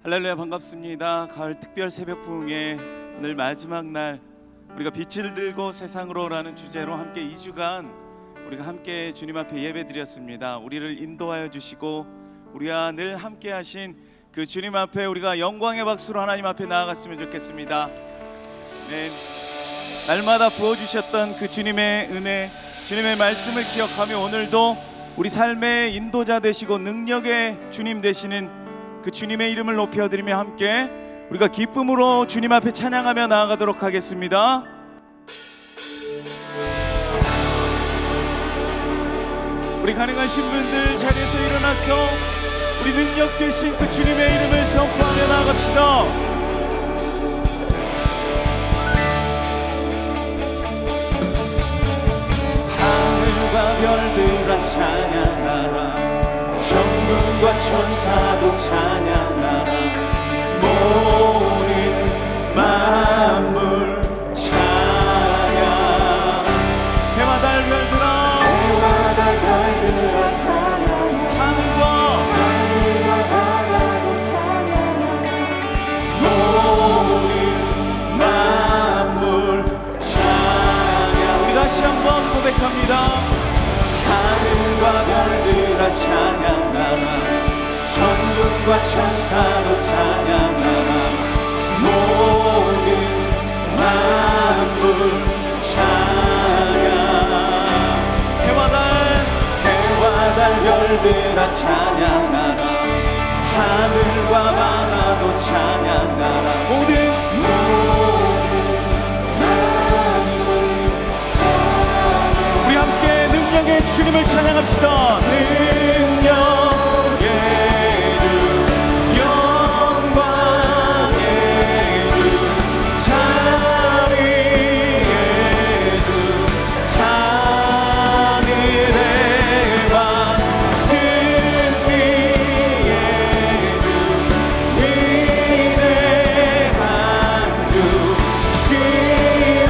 할렐루야, 반갑습니다. 가을 특별 새벽 부흥회 오늘 마지막 날, 우리가 빛을 들고 세상으로라는 주제로 함께 2주간 우리가 함께 주님 앞에 예배드렸습니다. 우리를 인도하여 주시고 우리와 늘 함께 하신 그 주님 앞에 우리가 영광의 박수로 하나님 앞에 나아갔으면 좋겠습니다. 아멘. 날마다 부어주셨던 그 주님의 은혜, 주님의 말씀을 기억하며 오늘도 우리 삶의 인도자 되시고 능력의 주님 되시는 그 주님의 이름을 높여드리며 함께 우리가 기쁨으로 주님 앞에 찬양하며 나아가도록 하겠습니다. 우리 가능하신 분들 자리에서 일어나서 우리 능력 되신 그 주님의 이름을 선포하며 나아갑시다. 하늘과 별들아 찬양하라, 천군과 천사도 찬양하라, 모든 만물 찬양. 해와 달 별들아, 해와 달 별들아 찬양하라, 하늘과 바다도 찬양하라, 모든 만물 찬양. 우리 다시 한번 고백합니다. 하늘과 별들아 찬양하라, 천군과 천사도 찬양하라, 모든 만물 찬양. 해와 달 별들아 찬양하라, 하늘과 바다도 찬양하라, 모든 주님을 찬양합시다. 능력의 주, 영광의 주, 자비의 주, 하늘의 왕, 승리의 주, 위대한 주, 시온의 왕,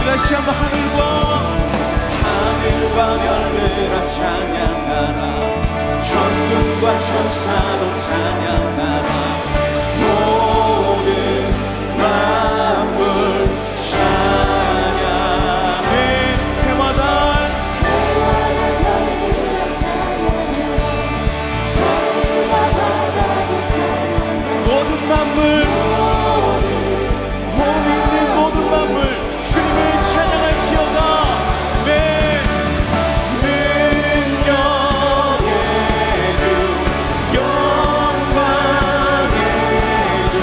다시 한번 하늘과 별들아 찬양하라, 천군과 천사도 찬양하라, 모든 만물 찬양. 해와 달 모든 만물, 몸 있는 모든 만물 주님을 찬양할지어다. 능력의 주, 영광의 주,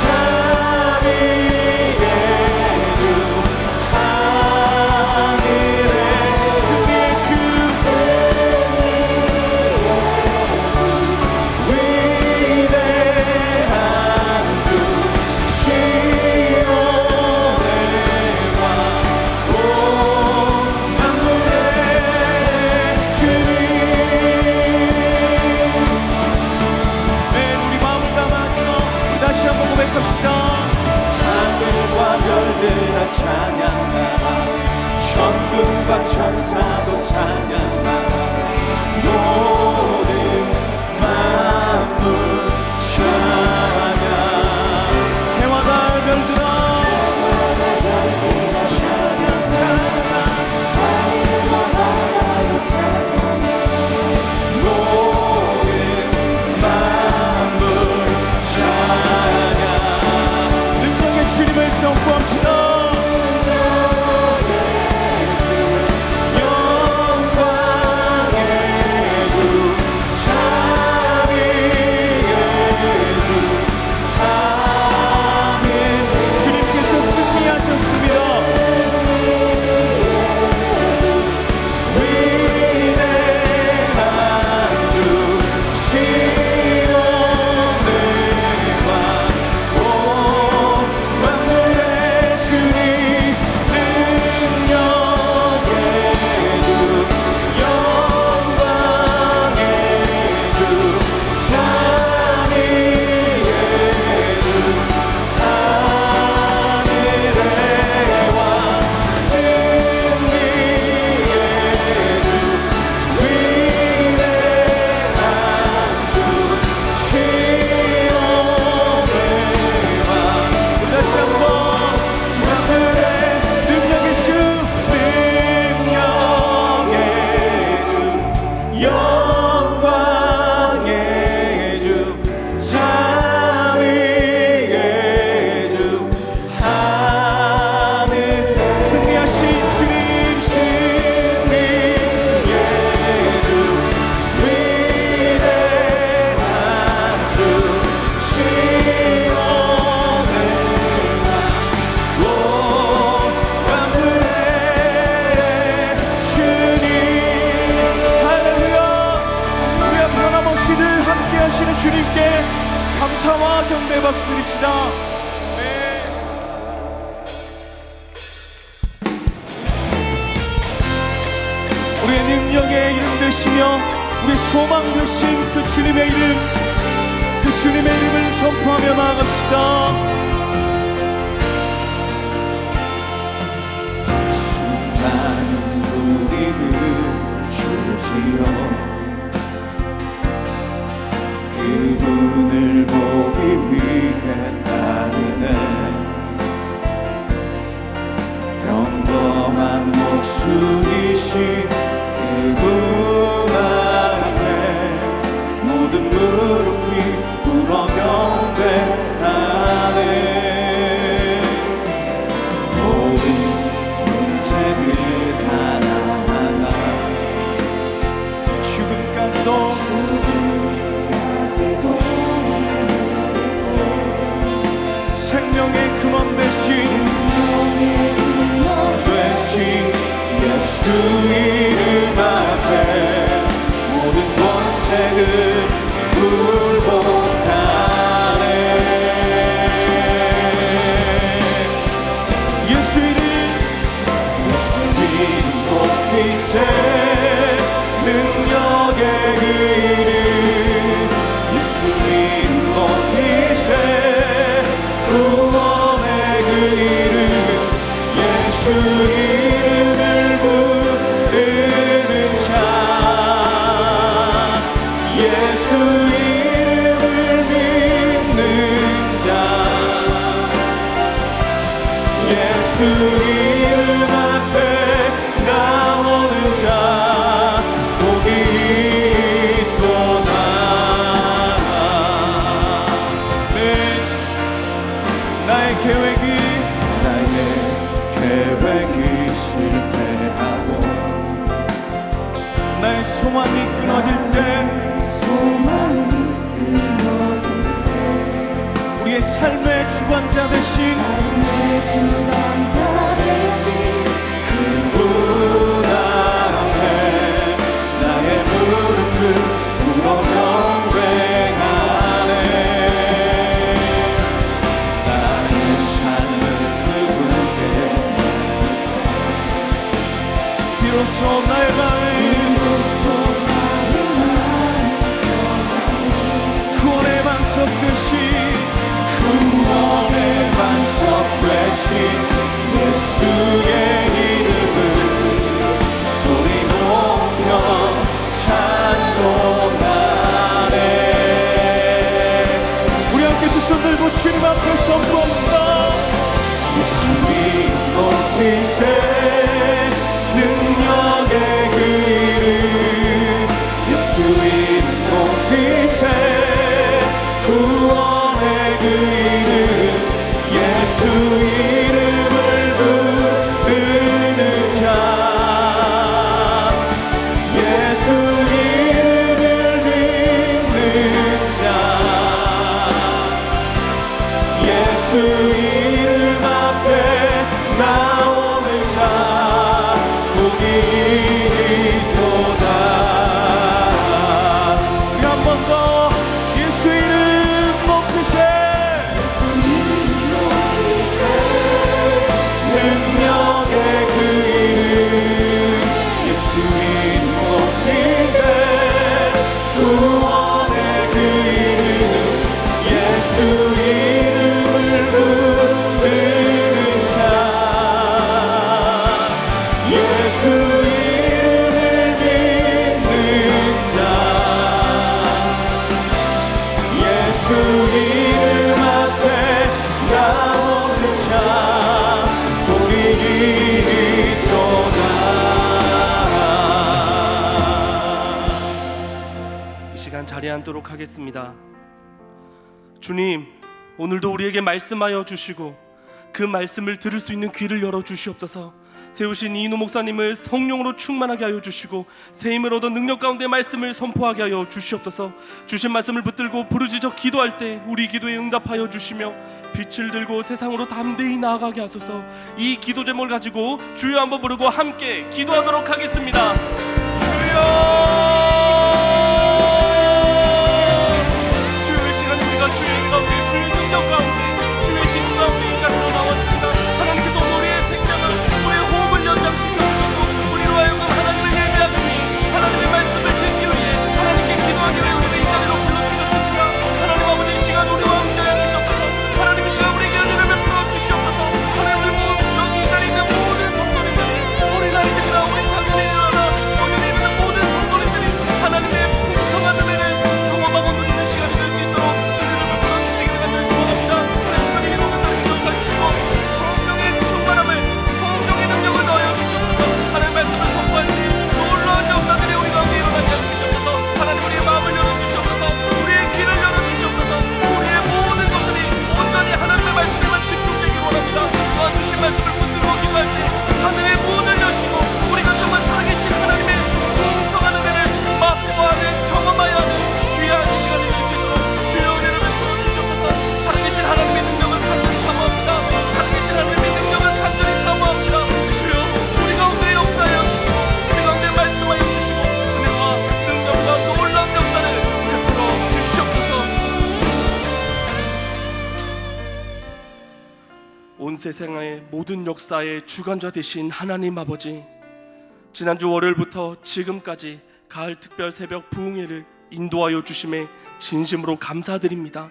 자비의 주, 하늘의 승리의 주, 위대한 주, 시온의 다시 한번 고백합시다. 하늘과 별들아 찬양하라, 천군과 천사도 찬양하라, 모든 만물 찬양. 해와 달 별들아 찬양 찬양, 모든 만물 찬양. 능력의 주님을 선포합시다. 주 주님께 감사와 경배 박수 드립시다. 네. 우리의 능력의 이름 되시며 우리의 소망 되신 그 주님의 이름, 그 주님의 이름을 선포하며 나아갑시다. 수많은 우리들 주시여 그분을 보기 위해 따르네 평범한 목숨이신 그분 앞에 모든 무릎이 꿇어 경배하네 모든 문제들 하나하나 죽음까지도 생명의 근원 되신 예수 이름 앞에 모든 권세들 굴복하네 예수 이름 높이세 능력의 그 이름 예수 이름 높이세 구원의 그 이름 예수 이름을 부르는 자 예수 이름을 믿는 자 예수 이름 앞에 나오는 자 복이 있도다. 네. 나의 계획이 실패하고 나의 소망이 끊어질 때 우리의 삶의 주관자 되신 그분 앞에 나의 무릎을 꿇어 경배하네 나의 삶을 그분께 비로소 나의 마음 구원의 반석 되신 구원의 반석 되신 예수의 이름을 소리 높여 찬송하네 우리 함께 두 손 들고 주님 앞에 선포합시다. 예수 이름 높이세 능력의 그 이름 예수 이름 높이세 구원의 그 이름 예수 이름을 부르는 자 예수 이름을 믿는 자 예수 이름 앞에 나오는 자 복이 있도다. 우리 한 번 더 예수 이름 높이세 능력의 그 이름 예수 이름 높이세 구원의 그 이름 예수 이름을 부르는 자 예수 이름을 믿는 자 예수 이름 앞에 나오는 자 복이 있도다. 이 시간 자리에 앉도록 하겠습니다. 주님, 오늘도 우리에게 말씀하여 주시고 그 말씀을 들을 수 있는 귀를 열어 주시옵소서. 세우신 이인호 목사님을 성령으로 충만하게 하여 주시고 새 힘을 얻어 능력 가운데 말씀을 선포하게 하여 주시옵소서. 주신 말씀을 붙들고 부르짖어 기도할 때 우리 기도에 응답하여 주시며 빛을 들고 세상으로 담대히 나아가게 하소서. 이 기도 제목을 가지고 주여 한번 부르고 함께 기도하도록 하겠습니다. 주여 온 세상의 모든 역사의 주관자 되신 하나님 아버지, 지난주 월요일부터 지금까지 가을 특별 새벽 부흥회를 인도하여 주심에 진심으로 감사드립니다.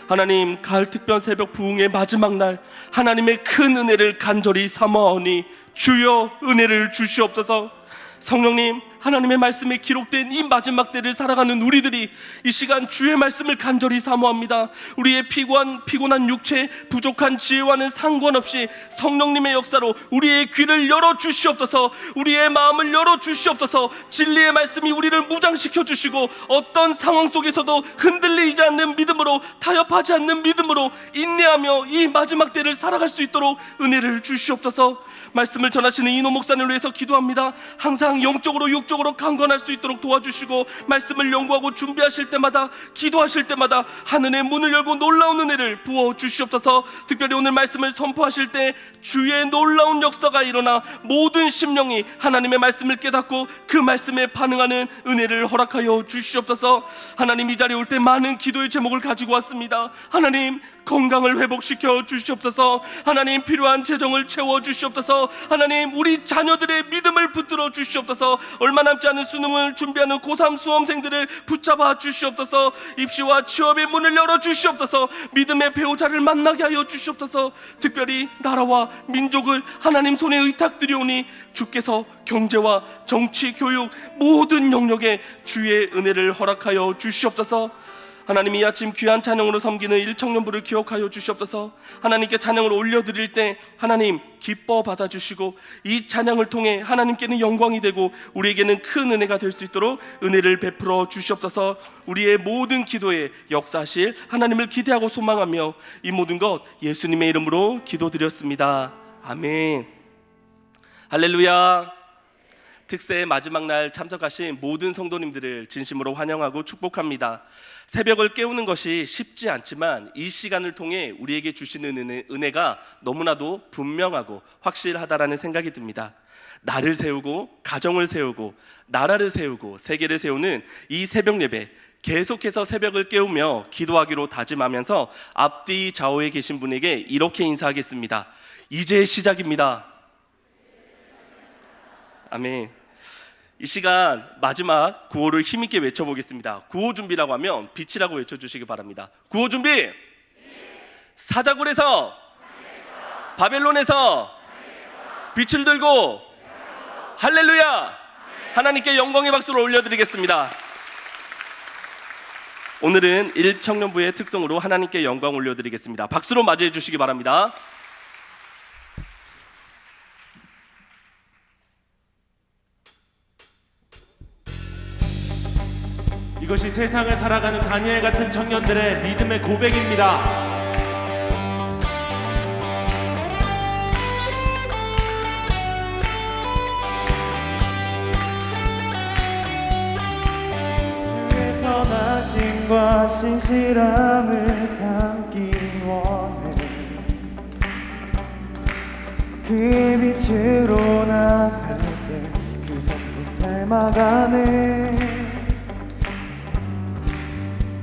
하나님, 가을 특별 새벽 부흥의 마지막 날 하나님의 큰 은혜를 간절히 사모하오니 주여 은혜를 주시옵소서. 성령님, 하나님의 말씀에 기록된 이 마지막 때를 살아가는 우리들이 이 시간 주의 말씀을 간절히 사모합니다. 우리의 피곤한 육체, 부족한 지혜와는 상관없이 성령님의 역사로 우리의 귀를 열어주시옵소서. 우리의 마음을 열어주시옵소서. 진리의 말씀이 우리를 무장시켜 주시고 어떤 상황 속에서도 흔들리지 않는 믿음으로, 타협하지 않는 믿음으로 인내하며 이 마지막 때를 살아갈 수 있도록 은혜를 주시옵소서. 말씀을 전하시는 이노 목사님을 위해서 기도합니다. 항상 영적으로 육적으로 강건할 수 있도록 도와주시고, 말씀을 연구하고 준비하실 때마다, 기도하실 때마다 하늘의 문을 열고 놀라운 은혜를 부어주시옵소서. 특별히 오늘 말씀을 선포하실 때 주의 놀라운 역사가 일어나 모든 심령이 하나님의 말씀을 깨닫고 그 말씀에 반응하는 은혜를 허락하여 주시옵소서. 하나님, 이 자리에 올 때 많은 기도의 제목을 가지고 왔습니다. 하나님, 건강을 회복시켜 주시옵소서. 하나님, 필요한 재정을 채워 주시옵소서. 하나님, 우리 자녀들의 믿음을 붙들어 주시옵소서. 얼마 남지 않은 수능을 준비하는 고3 수험생들을 붙잡아 주시옵소서. 입시와 취업의 문을 열어 주시옵소서. 믿음의 배우자를 만나게 하여 주시옵소서. 특별히 나라와 민족을 하나님 손에 의탁드리오니 주께서 경제와 정치, 교육 모든 영역에 주의 은혜를 허락하여 주시옵소서. 하나님, 이 아침 귀한 찬양으로 섬기는 일청년부를 기억하여 주시옵소서. 하나님께 찬양을 올려드릴 때 하나님 기뻐 받아주시고 이 찬양을 통해 하나님께는 영광이 되고 우리에게는 큰 은혜가 될 수 있도록 은혜를 베풀어 주시옵소서. 우리의 모든 기도에 역사하실 하나님을 기대하고 소망하며 이 모든 것 예수님의 이름으로 기도드렸습니다. 아멘. 할렐루야. 특세의 마지막 날 참석하신 모든 성도님들을 진심으로 환영하고 축복합니다. 새벽을 깨우는 것이 쉽지 않지만 이 시간을 통해 우리에게 주시는 은혜가 너무나도 분명하고 확실하다라는 생각이 듭니다. 나를 세우고 가정을 세우고 나라를 세우고 세계를 세우는 이 새벽 예배, 계속해서 새벽을 깨우며 기도하기로 다짐하면서 앞뒤 좌우에 계신 분에게 이렇게 인사하겠습니다. 이제 시작입니다. 아멘. 이 시간 마지막 구호를 힘있게 외쳐보겠습니다. 구호 준비라고 하면 빛이라고 외쳐주시기 바랍니다. 구호 준비! 사자굴에서 바벨론에서 빛을 들고 할렐루야! 하나님께 영광의 박수를 올려드리겠습니다. 오늘은 일청년부의 특성으로 하나님께 영광 올려드리겠습니다. 박수로 맞이해 주시기 바랍니다. 이것이 세상을 살아가는 다니엘 같은 청년들의 믿음의 고백입니다. 주의 선하심과 신실함을 담기 원해. 그의 빛으로 나갈 때 그 성품 닮아가네.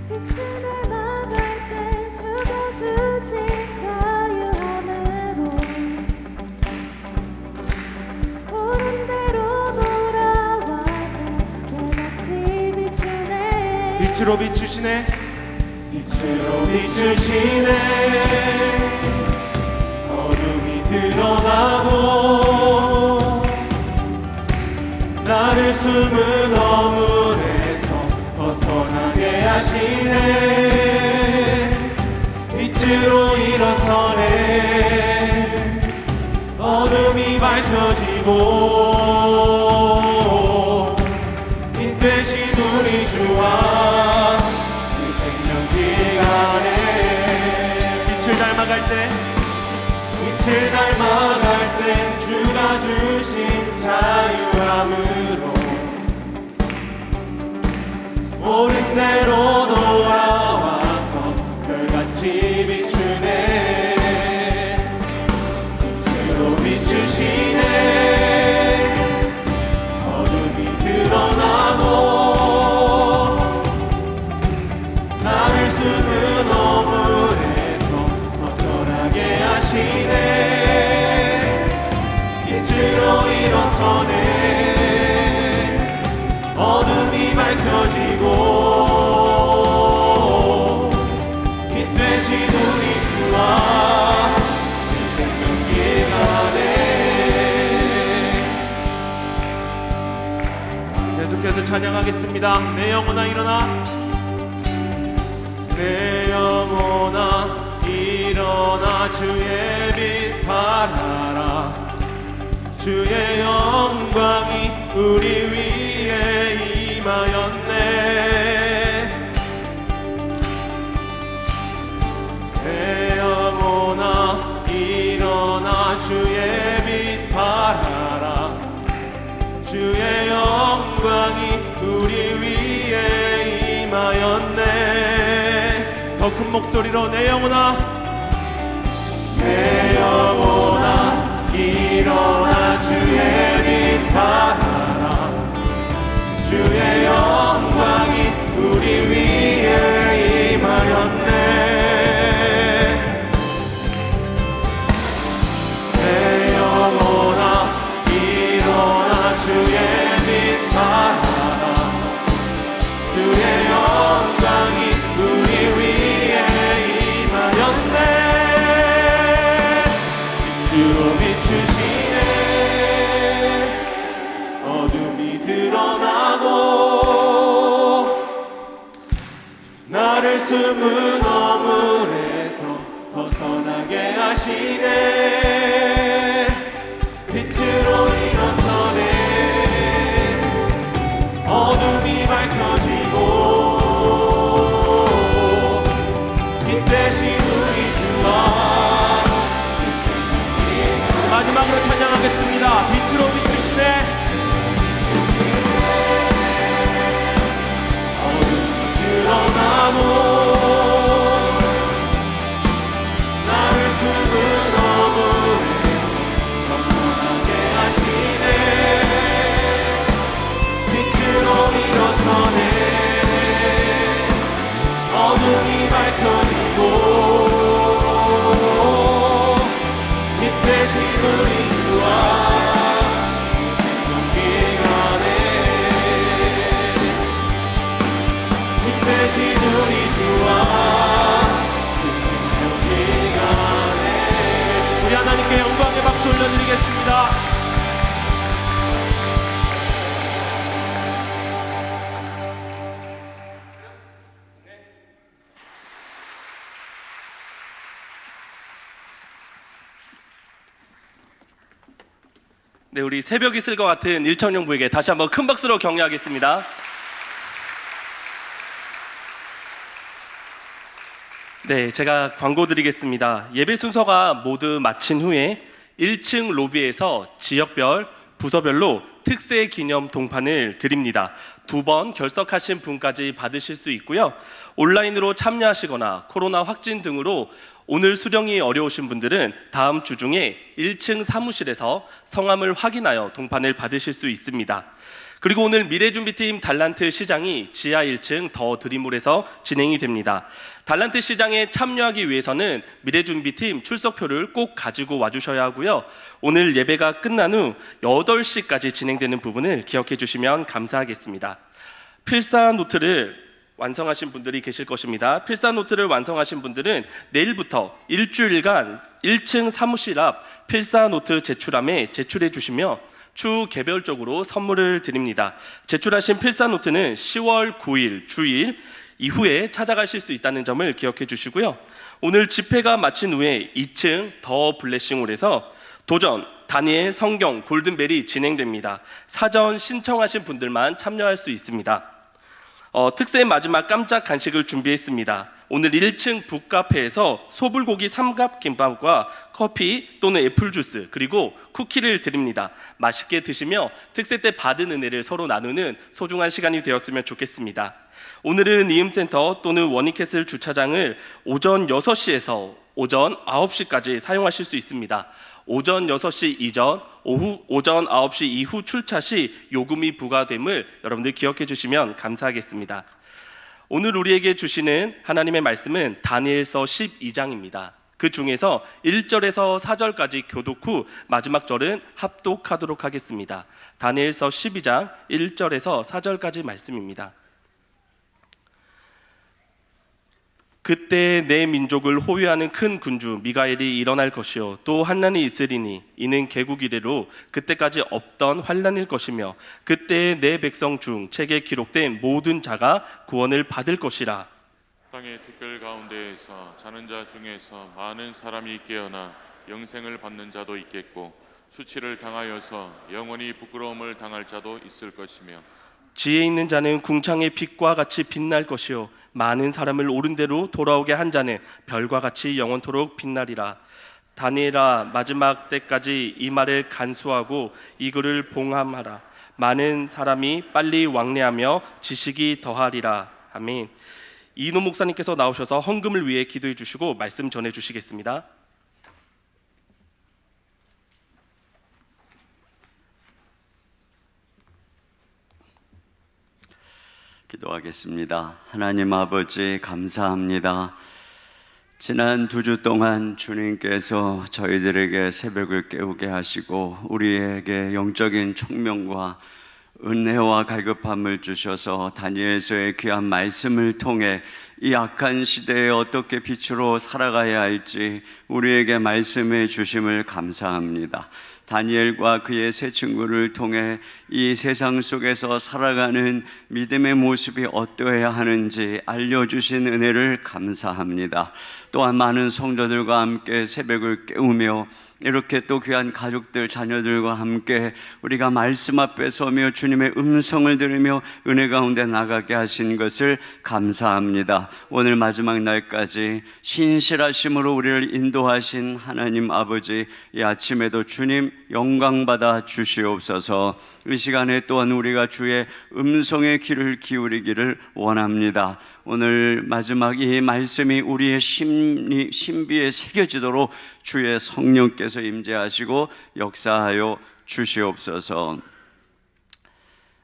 빛을 닮아갈 때 주가 주신 자유함으로 옳은 대로 돌아와서 내같이 비추네. 빛으로 비추시네. 빛으로 비추시네. 어둠이 드러나고 나를 숨은 어물에서 벗어나게 하시네. 빛으로 일어서네. 어둠이 밝혀지고 빛 대신 우리 주와 그 생명길 안에 빛을 닮아갈 때 빛을 닮아갈 때 주가 주신 자유함으로 옳은 대로 돌아와서 별같이 비추네. 빛으로 비추시네. 어둠이 드러나고 나를 숨은 어물에서 벗어나게 하시네. 일어서네. 어둠이 밝혀지고 빛 대신 우리 주와 그 생명길 가네. 계속해서 찬양하겠습니다. 내 영혼아 일어나, 내 영혼아 일어나 주의 빛 발하라. 주의 영광이 우리 위에 임하였네. 내 영혼아 일어나 주의 빛 발하라. 주의 영광이 우리 위에 임하였네. 더 큰 목소리로 내 영혼아, 내 영혼아 일어나 주의 빛 발하라. 주의 영광이 우리 위에 임하였네. 내 영혼아 일어나 주의 빛 발하라. 주의 영광이 우리 위에 임하였네. 빛으로 비추시네. 어둠이 드러나고 나를 숨은 어물에서 벗어나게 하시네. 빛으로 일어서네. 어둠이 밝혀지고 빛 대신 우리 주와 마지막으로 찬양하겠습니다. 빛으로 비추시네. 어둠이 드러나고 나를 숨은 어물에서 벗어나게 하시네. 빛으로 일어서네. 어둠이 밝혀지고 빛 대신 우리 주와 생명길 가네. 빛 대신 우리 주와 생명길 가네. 우리 하나님께 영광의 박수 올려드리겠습니다. 네, 우리 새벽 있을 것 같은 일천용부에게 다시 한번 큰 박수로 격려하겠습니다. 네, 제가 광고 드리겠습니다. 예배 순서가 모두 마친 후에 1층 로비에서 지역별, 부서별로 특세 기념 동판을 드립니다. 2번 결석하신 분까지 받으실 수 있고요. 온라인으로 참여하시거나 코로나 확진 등으로 오늘 수령이 어려우신 분들은 다음 주 중에 1층 사무실에서 성함을 확인하여 동판을 받으실 수 있습니다. 그리고 오늘 미래준비팀 달란트 시장이 지하 1층 더 드림홀에서 진행이 됩니다. 달란트 시장에 참여하기 위해서는 미래준비팀 출석표를 꼭 가지고 와주셔야 하고요. 오늘 예배가 끝난 후 8시까지 진행되는 부분을 기억해 주시면 감사하겠습니다. 필사 노트를 완성하신 분들이 계실 것입니다. 필사 노트를 완성하신 분들은 내일부터 일주일간 1층 사무실 앞 필사 노트 제출함에 제출해 주시며 주 개별적으로 선물을 드립니다. 제출하신 필사 노트는 10월 9일 주일 이후에 찾아가실 수 있다는 점을 기억해 주시고요. 오늘 집회가 마친 후에 2층 더 블레싱홀에서 도전, 다니엘, 성경, 골든벨이 진행됩니다. 사전 신청하신 분들만 참여할 수 있습니다. 특세 마지막 깜짝 간식을 준비했습니다. 오늘 1층 북카페에서 소불고기 삼각김밥과 커피 또는 애플주스 그리고 쿠키를 드립니다. 맛있게 드시며 특세 때 받은 은혜를 서로 나누는 소중한 시간이 되었으면 좋겠습니다. 오늘은 이음센터 또는 원익캐슬 주차장을 오전 6시에서 오전 9시까지 사용하실 수 있습니다. 오전 6시 이전, 오전 9시 이후 출차 시 요금이 부과됨을 여러분들 기억해 주시면 감사하겠습니다. 오늘 우리에게 주시는 하나님의 말씀은 다니엘서 12장입니다. 그 중에서 1절에서 4절까지 교독 후 마지막 절은 합독하도록 하겠습니다. 다니엘서 12장 1절에서 4절까지 말씀입니다. 그때 내 민족을 호위하는 큰 군주 미가엘이 일어날 것이요 또 환난이 있으리니 이는 개국 이래로 그때까지 없던 환난일 것이며 그때 내 백성 중 책에 기록된 모든 자가 구원을 받을 것이라. 땅의 티끌 가운데에서 자는 자 중에서 많은 사람이 깨어나 영생을 받는 자도 있겠고 수치를 당하여서 영원히 부끄러움을 당할 자도 있을 것이며 지혜 있는 자는 궁창의 빛과 같이 빛날 것이요 많은 사람을 옳은 대로 돌아오게 한 자는 별과 같이 영원토록 빛나리라. 다니엘아, 마지막 때까지 이 말을 간수하고 이 글을 봉함하라. 많은 사람이 빨리 왕래하며 지식이 더하리라. 아멘. 이노 목사님께서 나오셔서 헌금을 위해 기도해 주시고 말씀 전해 주시겠습니다. 기도하겠습니다. 하나님 아버지 감사합니다. 지난 2주 동안 주님께서 저희들에게 새벽을 깨우게 하시고 우리에게 영적인 총명과 은혜와 갈급함을 주셔서 다니엘서의 귀한 말씀을 통해 이 악한 시대에 어떻게 빛으로 살아가야 할지 우리에게 말씀해 주심을 감사합니다. 다니엘과 그의 세 친구를 통해 이 세상 속에서 살아가는 믿음의 모습이 어떠해야 하는지 알려주신 은혜를 감사합니다. 또한 많은 성도들과 함께 새벽을 깨우며 이렇게 또 귀한 가족들, 자녀들과 함께 우리가 말씀 앞에 서며 주님의 음성을 들으며 은혜 가운데 나가게 하신 것을 감사합니다. 오늘 마지막 날까지 신실하심으로 우리를 인도하신 하나님 아버지, 이 아침에도 주님 영광 받아 주시옵소서. 이 시간에 또한 우리가 주의 음성의 귀를 기울이기를 원합니다. 오늘 마지막 이 말씀이 우리의 신비에 새겨지도록 주의 성령께서 임재하시고 역사하여 주시옵소서.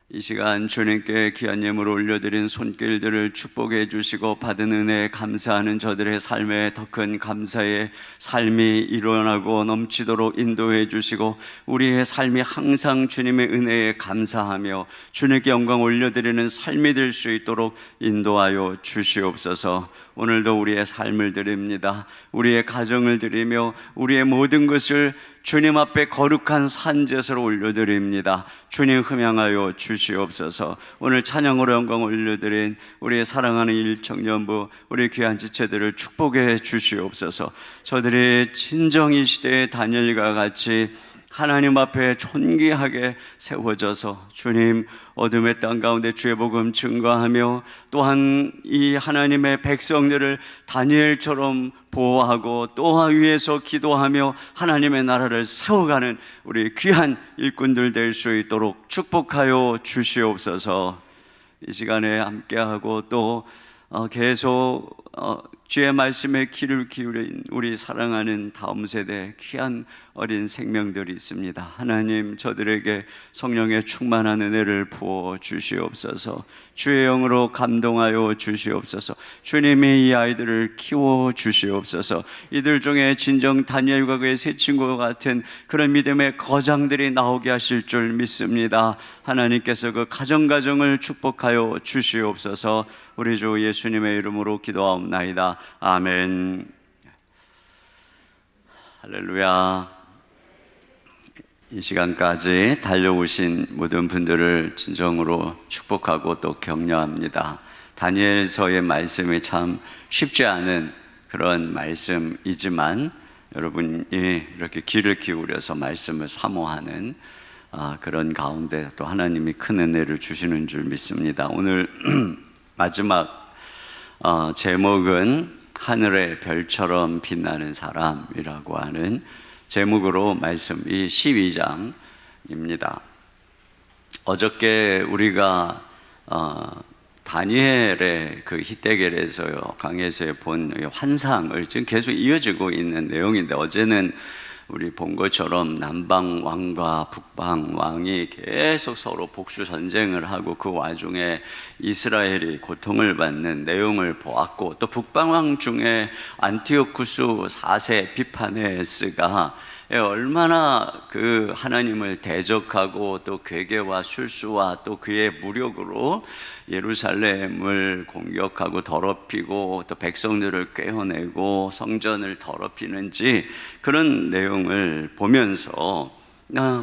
이 시간 주님께 귀한 예물을 올려드린 손길들을 축복해 주시고 받은 은혜에 감사하는 저들의 삶에 더 큰 감사의 삶이 일어나고 넘치도록 인도해 주시고 우리의 삶이 항상 주님의 은혜에 감사하며 주님께 영광 올려드리는 삶이 될 수 있도록 인도하여 주시옵소서. 오늘도 우리의 삶을 드립니다. 우리의 가정을 드리며 우리의 모든 것을 주님 앞에 거룩한 산제사로 올려드립니다. 주님 흠양하여 주시옵소서. 오늘 찬양으로 영광 올려드린 우리의 사랑하는 일청년부 우리 귀한 지체들을 축복해 주시옵소서. 저들이 진정 이 시대의 다니엘과 같이 하나님 앞에 존귀하게 세워져서 주님 어둠의 땅 가운데 주의 복음 증거하며 또한 이 하나님의 백성들을 다니엘처럼 보호하고 또 위에서 기도하며 하나님의 나라를 세워가는 우리 귀한 일꾼들 될 수 있도록 축복하여 주시옵소서. 이 시간에 함께하고 또 계속 주의 말씀에 귀를 기울인 우리 사랑하는 다음 세대 귀한 어린 생명들이 있습니다. 하나님 저들에게 성령의 충만한 은혜를 부어 주시옵소서. 주의 영으로 감동하여 주시옵소서. 주님이 이 아이들을 키워 주시옵소서. 이들 중에 진정 다니엘과 그의 세 친구와 같은 그런 믿음의 거장들이 나오게 하실 줄 믿습니다. 하나님께서 그 가정을 축복하여 주시옵소서. 우리 주 예수님의 이름으로 기도하옵나이다. 아멘. 할렐루야. 이 시간까지 달려오신 모든 분들을 진정으로 축복하고 또 격려합니다. 다니엘서의 말씀이 참 쉽지 않은 그런 말씀이지만 여러분이 이렇게 귀를 기울여서 말씀을 사모하는 그런 가운데 또 하나님이 큰 은혜를 주시는 줄 믿습니다. 오늘 마지막 제목은 하늘의 별처럼 빛나는 사람이라고 하는 제목으로 말씀 이 12장입니다. 어저께 우리가 다니엘의 그 히데겔에서요 강에서 본 환상을 지금 계속 이어지고 있는 내용인데 어제는 우리 본 것처럼 남방 왕과 북방 왕이 계속 서로 복수 전쟁을 하고 그 와중에 이스라엘이 고통을 받는 내용을 보았고, 또 북방 왕 중에 안티오쿠스 4세 에피파네스가 얼마나 그 하나님을 대적하고 또 괴계와 술수와 또 그의 무력으로 예루살렘을 공격하고 더럽히고 또 백성들을 꿰어내고 성전을 더럽히는지 그런 내용을 보면서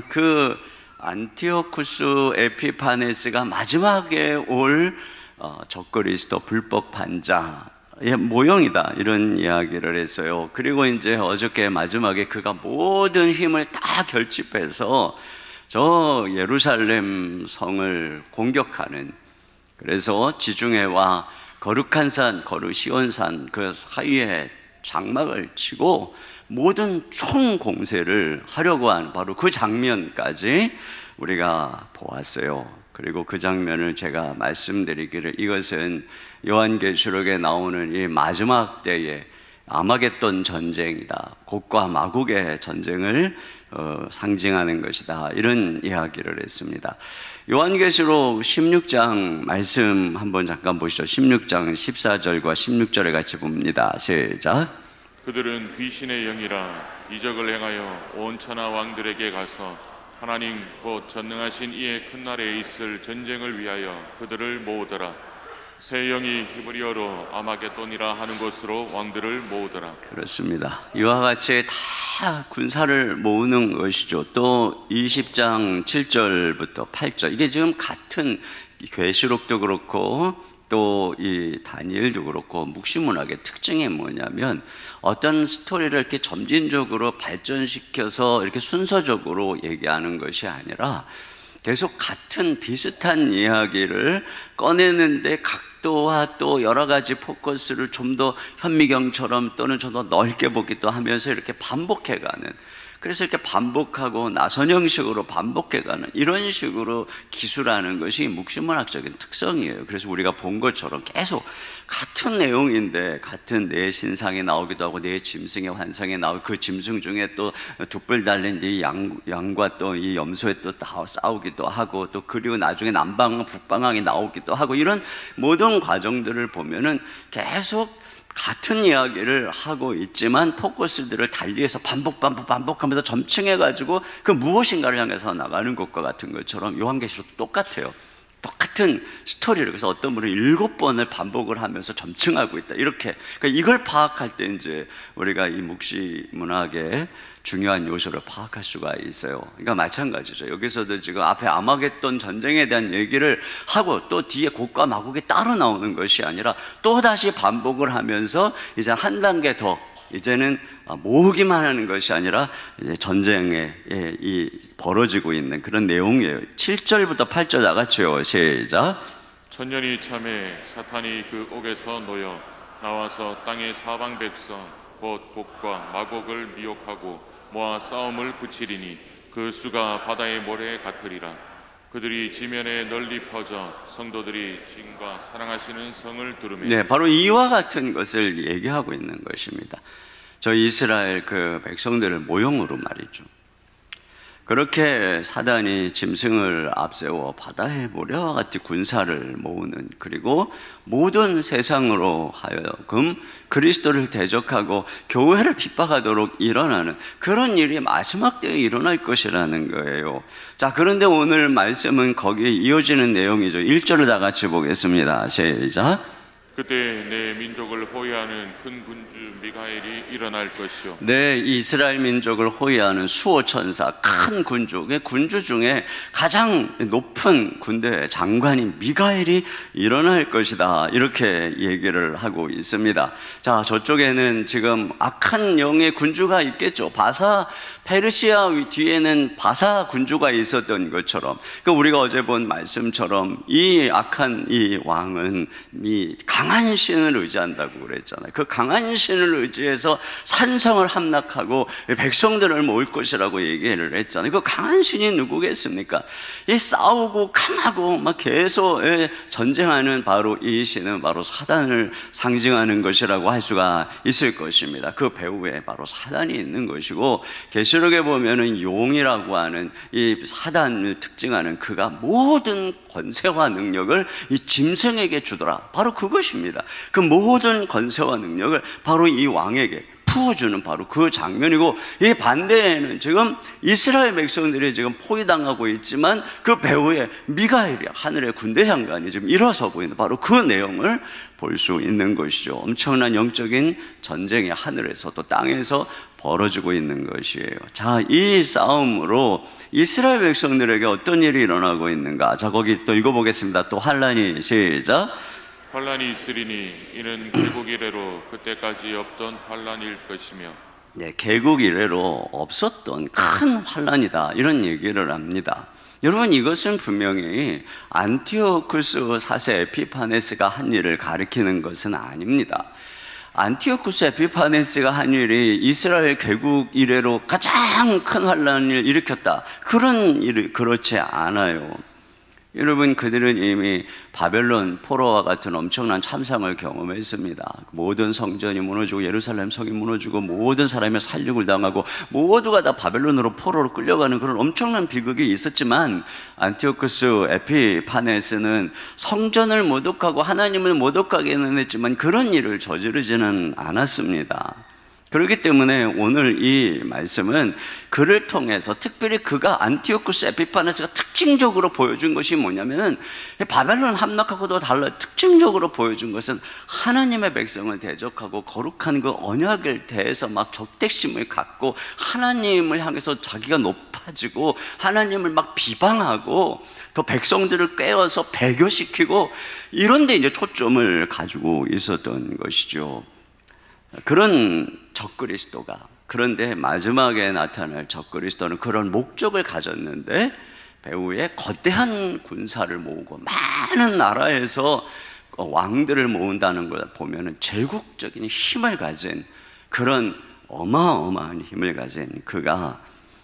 그 안티오쿠스 에피파네스가 마지막에 올 적그리스도 불법 반자의 모형이다, 이런 이야기를 했어요. 그리고 이제 어저께 마지막에 그가 모든 힘을 다 결집해서 저 예루살렘 성을 공격하는, 그래서 지중해와 거룩한 산, 시온산 그 사이에 장막을 치고 모든 총공세를 하려고 하는 바로 그 장면까지 우리가 보았어요. 그리고 그 장면을 제가 말씀드리기를, 이것은 요한계시록에 나오는 이 마지막 때의 아마겟돈 전쟁이다, 곡과 마곡의 전쟁을 상징하는 것이다, 이런 이야기를 했습니다. 요한계시록 16장 말씀 한번 잠깐 보시죠. 16장 14절과 16절에 같이 봅니다. 시작. 그들은 귀신의 영이라 이적을 행하여 온 천하 왕들에게 가서 하나님 곧 전능하신 이의 큰 날에 있을 전쟁을 위하여 그들을 모으더라. 새 영이 히브리어로 아마겟돈이라 하는 곳으로 왕들을 모으더라. 그렇습니다. 이와 같이 다 군사를 모으는 것이죠. 또 20장 7절부터 8절, 이게 지금 같은 계시록도 그렇고 또 이 다니엘도 그렇고 묵시문학의 특징이 뭐냐면 어떤 스토리를 이렇게 점진적으로 발전시켜서 이렇게 순서적으로 얘기하는 것이 아니라 계속 같은 비슷한 이야기를 꺼내는데 각도와 또 여러 가지 포커스를 좀 더 현미경처럼 또는 좀 더 넓게 보기도 하면서 이렇게 반복해가는, 그래서 이렇게 반복하고 나선 형식으로 반복해가는 이런 식으로 기술하는 것이 묵시문학적인 특성이에요. 그래서 우리가 본 것처럼 계속 같은 내용인데 같은 내 신상이 나오기도 하고 내 짐승의 환상이 나오고 그 짐승 중에 또 둑불 달린 이 양과 또 이 염소에 또 싸우기도 하고 또 그리고 나중에 남방왕 북방왕이 나오기도 하고, 이런 모든 과정들을 보면은 계속 같은 이야기를 하고 있지만 포커스들을 달리해서 반복하면서 점층해가지고 그 무엇인가를 향해서 나가는 것과 같은 것처럼 요한계시록도 똑같아요. 똑같은 스토리를, 그래서 어떤 분은 7번을 반복을 하면서 점층하고 있다, 이렇게. 그러니까 이걸 파악할 때 이제 우리가 이 묵시문학의 중요한 요소를 파악할 수가 있어요. 그러니까 마찬가지죠. 여기서도 지금 앞에 아마겟돈 전쟁에 대한 얘기를 하고 또 뒤에 곡과 마곡이 따로 나오는 것이 아니라 또 다시 반복을 하면서 이제 한 단계 더, 이제는 모으기만 하는 것이 아니라 이제 전쟁에 이 벌어지고 있는 그런 내용이에요. 7절부터 8절 다 같이요. 시작. 천년이 참에 사탄이 그 옥에서 놓여 나와서 땅의 사방 백성 곧 곡과 마곡을 미혹하고 모아 싸움을 붙이리니 그 수가 바다의 모래 같으리라. 그들이 지면에 널리 퍼져 성도들이 진과 사랑하시는 성을 두르매. 네, 바로 이와 같은 것을 얘기하고 있는 것입니다. 저 이스라엘 그 백성들을 모형으로 말이죠. 그렇게 사단이 짐승을 앞세워 바다의 모래와 같이 군사를 모으는, 그리고 모든 세상으로 하여금 그리스도를 대적하고 교회를 핍박하도록 일어나는 그런 일이 마지막 때에 일어날 것이라는 거예요. 자, 그런데 오늘 말씀은 거기에 이어지는 내용이죠. 1절을 다 같이 보겠습니다. 시작. 그때 내 민족을 호위하는 큰 군주 미가엘이 일어날 것이요. 네, 이스라엘 민족을 호위하는 수호천사, 큰 군주, 군주 중에 가장 높은 군대 장관인 미가엘이 일어날 것이다, 이렇게 얘기를 하고 있습니다. 자, 저쪽에는 지금 악한 영의 군주가 있겠죠. 페르시아 뒤에는 바사 군주가 있었던 것처럼, 그러니까 우리가 어제 본 말씀처럼 이 악한 이 왕은 이 강한 신을 의지한다고 그랬잖아요. 그 강한 신을 의지해서 산성을 함락하고 백성들을 모을 것이라고 얘기를 했잖아요. 그 강한 신이 누구겠습니까? 이 싸우고 강하고 막 계속 전쟁하는 바로 이 신은 바로 사단을 상징하는 것이라고 할 수가 있을 것입니다. 그 배후에 바로 사단이 있는 것이고, 계시록 계시록에 보면은 용이라고 하는 이 사단을 특징하는 그가 모든 권세와 능력을 이 짐승에게 주더라. 바로 그것입니다. 그 모든 권세와 능력을 바로 이 왕에게 부어주는 바로 그 장면이고, 이 반대에는 지금 이스라엘 백성들이 지금 포위당하고 있지만 그 배후에 미가엘이 하늘의 군대 장관이 지금 일어서고 있는 바로 그 내용을 볼 수 있는 것이죠. 엄청난 영적인 전쟁이 하늘에서 또 땅에서 벌어지고 있는 것이에요. 자, 이 싸움으로 이스라엘 백성들에게 어떤 일이 일어나고 있는가? 자, 거기 또 읽어보겠습니다. 또 환란이, 시작. 환란이 있으리니 이는 개국 이래로 그때까지 없던 환란일 것이며. 네, 개국 이래로 없었던 큰 환란이다, 이런 얘기를 합니다. 여러분, 이것은 분명히 안티오쿠스 4세 에피파네스가 한 일을 가리키는 것은 아닙니다. 안티오쿠스 에피파네스가 한 일이 이스라엘 개국 이래로 가장 큰 환란을 일으켰다, 그런 일이 그렇지 않아요. 여러분, 그들은 이미 바벨론 포로와 같은 엄청난 참상을 경험했습니다. 모든 성전이 무너지고 예루살렘 성이 무너지고 모든 사람이 살육을 당하고 모두가 다 바벨론으로 포로로 끌려가는 그런 엄청난 비극이 있었지만, 안티오쿠스 에피파네스는 성전을 모독하고 하나님을 모독하기는 했지만 그런 일을 저지르지는 않았습니다. 그렇기 때문에 오늘 이 말씀은 그를 통해서, 특별히 그가 안티오쿠스 에피파네스가 특징적으로 보여준 것이 뭐냐면은, 바벨론 함락하고도 달라 특징적으로 보여준 것은 하나님의 백성을 대적하고 거룩한 그 언약을 대해서 막 적대심을 갖고 하나님을 향해서 자기가 높아지고 하나님을 막 비방하고 또 백성들을 꿰어서 배교시키고 이런 데 이제 초점을 가지고 있었던 것이죠. 그런 적그리스도가, 그런데 마지막에 나타날 적그리스도는 그런 목적을 가졌는데 배후에 거대한 군사를 모으고 많은 나라에서 왕들을 모은다는 걸 보면은 제국적인 힘을 가진, 그런 어마어마한 힘을 가진 그가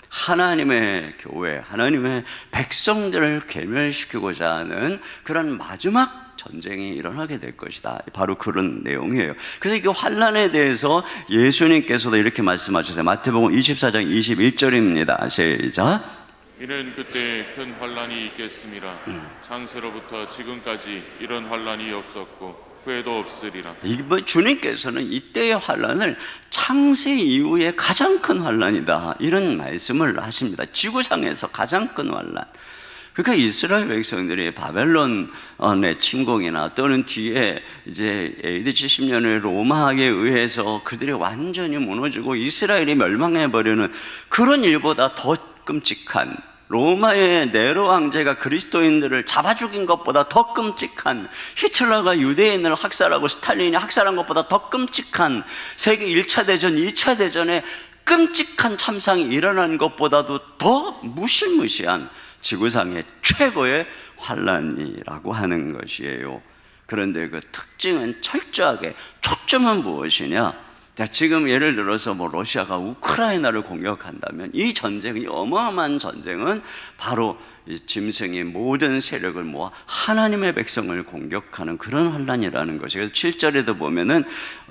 하나님의 교회, 하나님의 백성들을 괴멸시키고자 하는 그런 마지막 전쟁이 일어나게 될 것이다, 바로 그런 내용이에요. 그래서 이 환란에 대해서 예수님께서도 이렇게 말씀하셨어요. 마태복음 24장 21절입니다. 시작. 이는 그때 큰 환란이 있겠음이라. 창세로부터 지금까지 이런 환란이 없었고 후에도 없으리라. 주님께서는 이때의 환란을 창세 이후에 가장 큰 환란이다, 이런 말씀을 하십니다. 지구상에서 가장 큰 환란. 그러니까 이스라엘 백성들이 바벨론의 침공이나 또는 뒤에 이제 AD 70년에 로마에 의해서 그들이 완전히 무너지고 이스라엘이 멸망해버리는 그런 일보다 더 끔찍한, 로마의 네로 황제가 그리스도인들을 잡아 죽인 것보다 더 끔찍한, 히틀러가 유대인을 학살하고 스탈린이 학살한 것보다 더 끔찍한, 세계 1차 대전, 2차 대전에 끔찍한 참상이 일어난 것보다도 더 무시무시한 지구상의 최고의 환란이라고 하는 것이에요. 그런데 그 특징은 철저하게, 초점은 무엇이냐? 자, 지금 예를 들어서 러시아가 우크라이나를 공격한다면 이 전쟁이, 어마어마한 전쟁은 바로 이 짐승이 모든 세력을 모아 하나님의 백성을 공격하는 그런 환란이라는 것이에요. 그래서 7절에도 보면은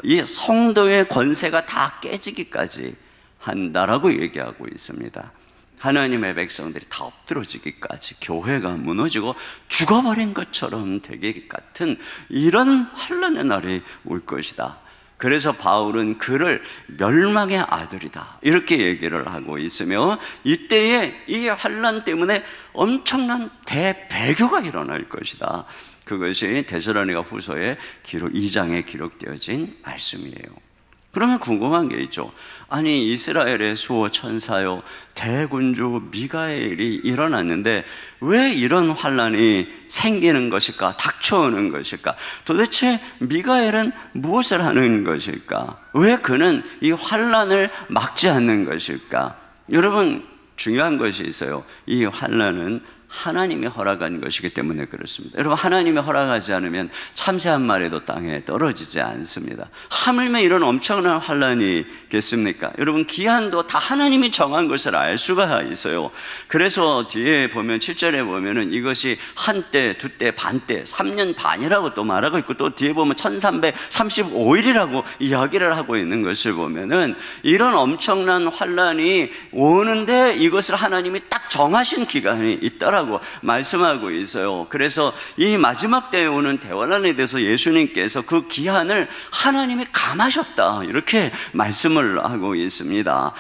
이 성도의 권세가 다 깨지기까지 한다라고 얘기하고 있습니다. 하나님의 백성들이 다 엎드러지기까지, 교회가 무너지고 죽어버린 것처럼 되기 같은 이런 환란의 날이 올 것이다. 그래서 바울은 그를 멸망의 아들이다, 이렇게 얘기를 하고 있으며, 이때에 이 환란 때문에 엄청난 대배교가 일어날 것이다. 그것이 데살로니가 후서의 2장에 기록되어진 말씀이에요. 그러면 궁금한 게 있죠. 아니, 이스라엘의 수호 천사요 대군주 미가엘이 일어났는데 왜 이런 환란이 생기는 것일까? 닥쳐오는 것일까? 도대체 미가엘은 무엇을 하는 것일까? 왜 그는 이 환란을 막지 않는 것일까? 여러분, 중요한 것이 있어요. 이 환란은 하나님이 허락한 것이기 때문에 그렇습니다. 여러분, 하나님이 허락하지 않으면 참새 한 마리도 땅에 떨어지지 않습니다. 하물며 이런 엄청난 환란이 겠습니까? 여러분, 기한도 다 하나님이 정한 것을 알 수가 있어요. 그래서 뒤에 보면 7절에 보면은 이것이 한때, 두때, 반때, 3년 반이라고 또 말하고 있고, 또 뒤에 보면 1335일이라고 이야기를 하고 있는 것을 보면은 이런 엄청난 환란이 오는데 이것을 하나님이 딱 정하신 기간이 있더라고요. 말씀하고 있어요. 그래서 이 마지막 때에 오는 대환란에 대해서 예수님께서 그 기한을 하나님이 감하셨다, 이렇게 말씀을 하고 있습니다.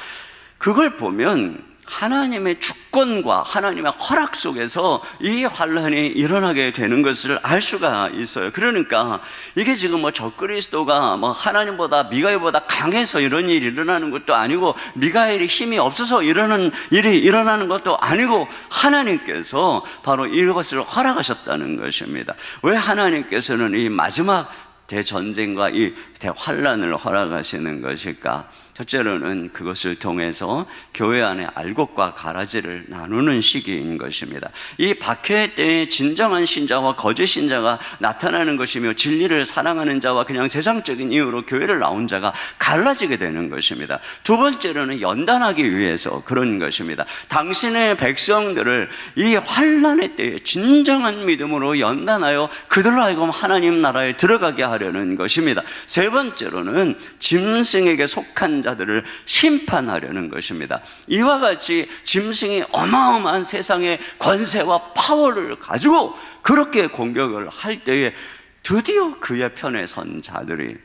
그걸 보면 하나님의 주권과 하나님의 허락 속에서 이 환란이 일어나게 되는 것을 알 수가 있어요. 그러니까 이게 지금 뭐 적그리스도가 뭐 하나님보다 미가엘보다 강해서 이런 일이 일어나는 것도 아니고, 미가엘이 힘이 없어서 이러는 일이 일어나는 것도 아니고, 하나님께서 바로 이것을 허락하셨다는 것입니다. 왜 하나님께서는 이 마지막 대전쟁과 이 대환란을 허락하시는 것일까? 첫째로는 그것을 통해서 교회 안에 알곡과 가라지를 나누는 시기인 것입니다. 이 박해 때에 진정한 신자와 거짓 신자가 나타나는 것이며, 진리를 사랑하는 자와 그냥 세상적인 이유로 교회를 나온 자가 갈라지게 되는 것입니다. 두 번째로는 연단하기 위해서 그런 것입니다. 당신의 백성들을 이 환난의 때에 진정한 믿음으로 연단하여 그들로 하여금 하나님 나라에 들어가게 하려는 것입니다. 세 번째로는 짐승에게 속한 자들을 심판하려는 것입니다. 이와 같이 짐승이 어마어마한 세상의 권세와 파워를 가지고 그렇게 공격을 할 때에 드디어 그의 편에 선 자들이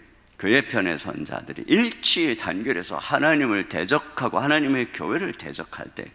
일치 단결해서 하나님을 대적하고 하나님의 교회를 대적할 때,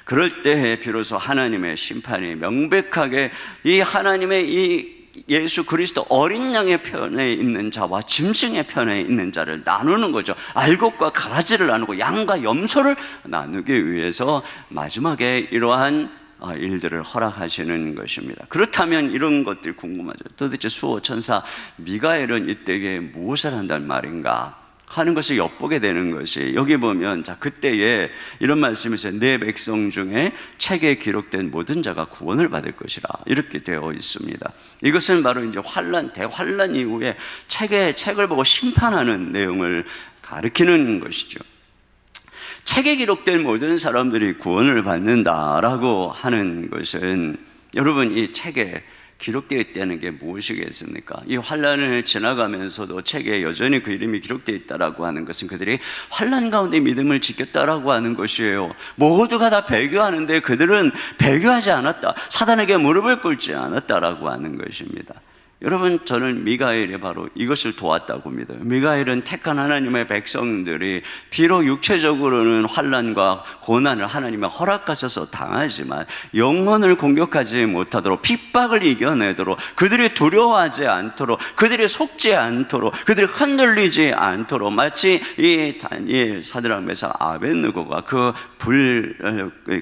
그럴 때에 비로소 하나님의 심판이 명백하게 이 하나님의 이 예수 그리스도 어린 양의 편에 있는 자와 짐승의 편에 있는 자를 나누는 거죠. 알곡과 가라지를 나누고 양과 염소를 나누기 위해서 마지막에 이러한 일들을 허락하시는 것입니다. 그렇다면 이런 것들이 궁금하죠. 도대체 수호천사 미가엘은 이때에 무엇을 한단 말인가 하는 것을 엿보게 되는 것이, 여기 보면 자, 그때에 이런 말씀이 있어요. 내 백성 중에 책에 기록된 모든 자가 구원을 받을 것이라, 이렇게 되어 있습니다. 이것은 바로 이제 대환란 이후에 책을 보고 심판하는 내용을 가리키는 것이죠. 책에 기록된 모든 사람들이 구원을 받는다라고 하는 것은, 여러분, 이 책에 기록되어 있다는 게 무엇이겠습니까? 이 환란을 지나가면서도 책에 여전히 그 이름이 기록되어 있다라고 하는 것은 그들이 환란 가운데 믿음을 지켰다라고 하는 것이에요. 모두가 다 배교하는데 그들은 배교하지 않았다, 사단에게 무릎을 꿇지 않았다라고 하는 것입니다. 여러분, 저는 미가엘이 바로 이것을 도왔다고 믿어요. 미가엘은 택한 하나님의 백성들이 비록 육체적으로는 환난과 고난을 하나님의 허락하셔서 당하지만 영혼을 공격하지 못하도록, 핍박을 이겨내도록, 그들이 두려워하지 않도록, 그들이 속지 않도록, 그들이 흔들리지 않도록, 마치 이 다니엘, 사드락, 메삭, 아벳느고가 그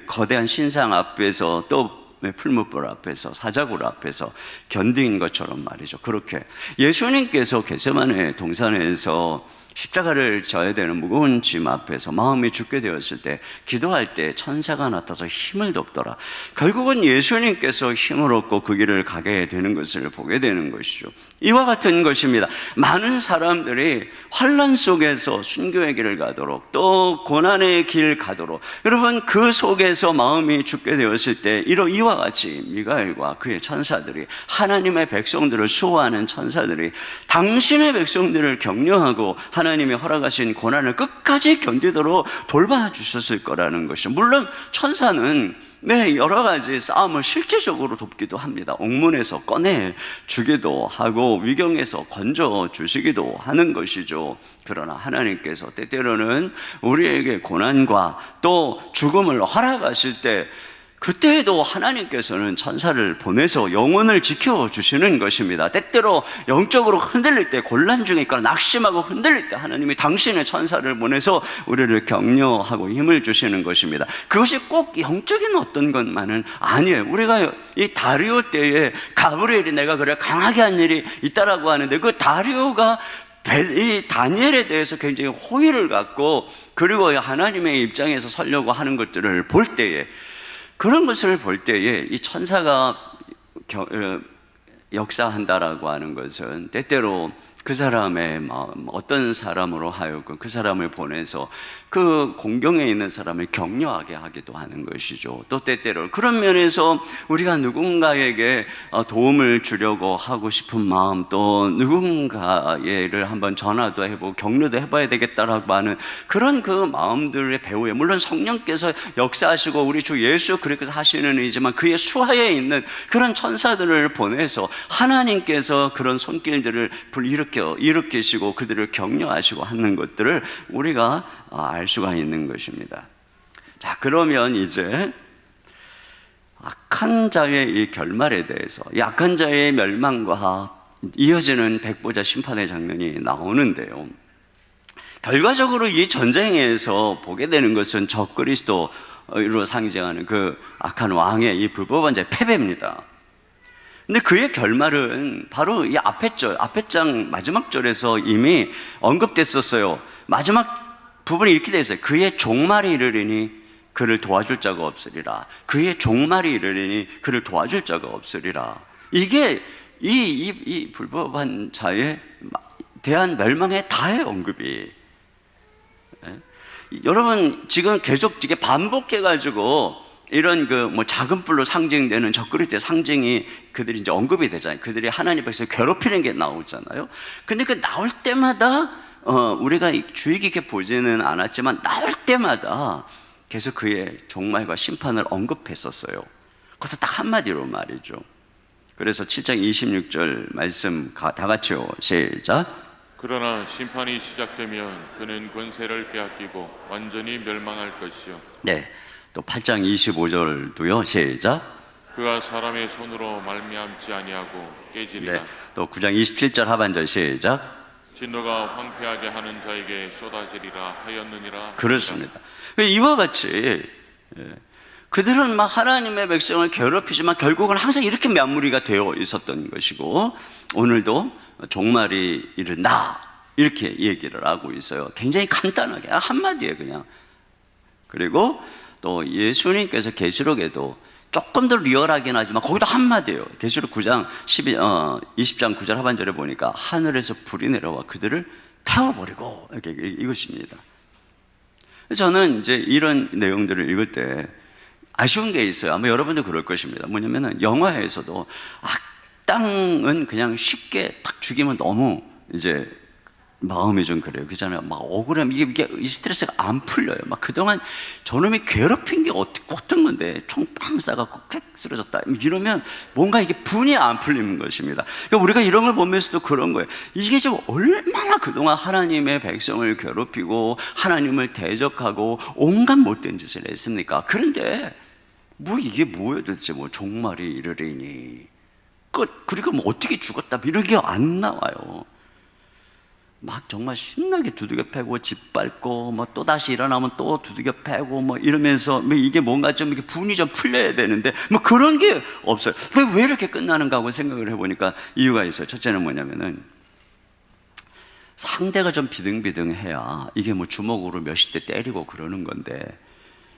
거대한 신상 앞에서, 또 풀무불 앞에서, 사자굴 앞에서 견딘 것처럼 말이죠. 그렇게 예수님께서 겟세마네 동산에서 십자가를 져야 되는 무거운 짐 앞에서 마음이 죽게 되었을 때, 기도할 때 천사가 나타나서 힘을 돋더라. 결국은 예수님께서 힘을 얻고 그 길을 가게 되는 것을 보게 되는 것이죠. 이와 같은 것입니다. 많은 사람들이 환난 속에서 순교의 길을 가도록, 또 고난의 길 가도록, 여러분, 그 속에서 마음이 죽게 되었을 때 이와 같이 미가엘과 그의 천사들이, 하나님의 백성들을 수호하는 천사들이 당신의 백성들을 격려하고 하나님이 허락하신 고난을 끝까지 견디도록 돌봐주셨을 거라는 것이죠. 물론 천사는 여러 가지 싸움을 실제적으로 돕기도 합니다. 옥문에서 꺼내 주기도 하고 위경에서 건져 주시기도 하는 것이죠. 그러나 하나님께서 때때로는 우리에게 고난과 또 죽음을 허락하실 때, 그때에도 하나님께서는 천사를 보내서 영혼을 지켜주시는 것입니다. 때때로 영적으로 흔들릴 때, 곤란 중에 있거나 낙심하고 흔들릴 때 하나님이 당신의 천사를 보내서 우리를 격려하고 힘을 주시는 것입니다. 그것이 꼭 영적인 어떤 것만은 아니에요. 우리가 이 다리오 때에 가브리엘이 내가 그래 강하게 한 일이 있다라고 하는데, 그 다리오가 이 다니엘에 대해서 굉장히 호의를 갖고, 그리고 하나님의 입장에서 서려고 하는 것들을 볼 때에 그런 것을 볼 때에 이 천사가 역사한다라고 하는 것은 때때로 그 사람의 마음, 어떤 사람으로 하여금 그 사람을 보내서 그 공경에 있는 사람을 격려하게 하기도 하는 것이죠. 또 때때로 그런 면에서 우리가 누군가에게 도움을 주려고 하고 싶은 마음, 또 누군가를 한번 전화도 해보고 격려도 해봐야 되겠다라고 하는 그런 그 마음들의 배후에, 물론 성령께서 역사하시고 우리 주 예수 그리스도께서 하시는 일이지만 그의 수하에 있는 그런 천사들을 보내서 하나님께서 그런 손길들을 일으키시고 그들을 격려하시고 하는 것들을 우리가 알 수가 있는 것입니다. 자, 그러면 이제 악한 자의 이 결말에 대해서, 이 악한 자의 멸망과 이어지는 백보자 심판의 장면이 나오는데요. 결과적으로 이 전쟁에서 보게 되는 것은 적그리스도로 상징하는 그 악한 왕의 이 불법한 자의 패배입니다. 근데 그의 결말은 바로 이 앞에 장 마지막 절에서 이미 언급됐었어요. 마지막 부분이 이렇게 되어 있어요. 그의 종말이 이르리니 그를 도와줄 자가 없으리라. 그의 종말이 이르리니 그를 도와줄 자가 없으리라. 이게 이 불법한 자에 대한 멸망의 다의 언급이, 여러분 지금 계속 이게 반복해가지고 이런 작은 불로 상징되는 적그리스도의 상징이 그들이 이제 언급이 되잖아요. 그들이 하나님 백성 괴롭히는 게 나오잖아요. 근데 그 나올 때마다 우리가 주의 깊게 보지는 않았지만 나올 때마다 계속 그의 종말과 심판을 언급했었어요. 그것도 딱 한마디로 말이죠. 그래서 7장 26절 말씀 다 같이요. 시작. 그러나 심판이 시작되면 그는 권세를 빼앗기고 완전히 멸망할 것이요. 네. 또 8장 25절도요. 시작. 그가 사람의 손으로 말미암지 아니하고 깨지리라. 네. 또 9장 27절 하반절 시작. 진노가 황폐하게 하는 자에게 쏟아지리라 하였느니라. 그렇습니다. 이와 같이 그들은 막 하나님의 백성을 괴롭히지만 결국은 항상 이렇게 마무리가 되어 있었던 것이고, 오늘도 종말이 이른다 이렇게 얘기를 하고 있어요. 굉장히 간단하게 한마디에 그냥. 그리고 또 예수님께서 계시록에도 조금 더 리얼하긴 하지만 거기도 한마디예요. 계시록 9장 20장 9절 하반절에 보니까 하늘에서 불이 내려와 그들을 태워버리고 이렇게 이것입니다. 저는 이제 이런 내용들을 읽을 때 아쉬운 게 있어요. 아마 여러분도 그럴 것입니다. 뭐냐면은 영화에서도 악당은 그냥 쉽게 딱 죽이면 너무 이제 마음이 좀 그래요. 그잖아요. 막 억울하면 이게 스트레스가 안 풀려요. 막 그동안 저놈이 괴롭힌 게 어떤 건데 총 빵 쏴갖고 콱 쓰러졌다 이러면 뭔가 이게 분이 안 풀리는 것입니다. 그러니까 우리가 이런 걸 보면서도 그런 거예요. 이게 지금 얼마나 그동안 하나님의 백성을 괴롭히고 하나님을 대적하고 온갖 못된 짓을 했습니까? 그런데 이게 뭐예요 도대체? 종말이 이르리니 끝. 그리고 어떻게 죽었다 이런 게 안 나와요. 막 정말 신나게 두들겨 패고 짓밟고 또 다시 일어나면 또 두들겨 패고 이러면서 이게 뭔가 좀 이렇게 분이 좀 풀려야 되는데 그런 게 없어요. 왜 이렇게 끝나는가 하고 생각을 해보니까 이유가 있어요. 첫째는 뭐냐면은 상대가 좀 비등비등해야 이게 주먹으로 몇십 대 때리고 그러는 건데,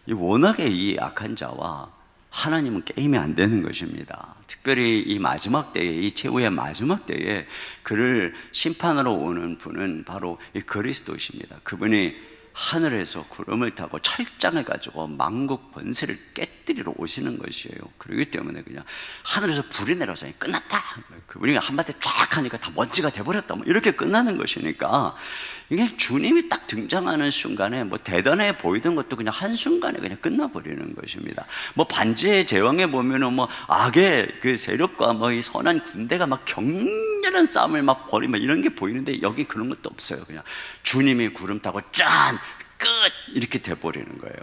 워낙에 이 악한 자와 하나님은 게임이 안 되는 것입니다. 특별히 이 마지막 때에, 이 최후의 마지막 때에 그를 심판하러 오는 분은 바로 이 그리스도이십니다. 그분이 하늘에서 구름을 타고 철장을 가지고 만국 권세를 깨뜨리러 오시는 것이에요. 그렇기 때문에 그냥 하늘에서 불이 내려서 끝났다. 그분이 한마디 쫙 하니까 다 먼지가 돼버렸다. 이렇게 끝나는 것이니까, 이게 주님이 딱 등장하는 순간에 대단해 보이던 것도 그냥 한순간에 그냥 끝나버리는 것입니다. 반지의 제왕에 보면은 악의 그 세력과 이 선한 군대가 격렬한 싸움을 벌이고 이런 게 보이는데, 여기 그런 것도 없어요. 그냥 주님이 구름 타고 짠! 끝! 이렇게 돼버리는 거예요.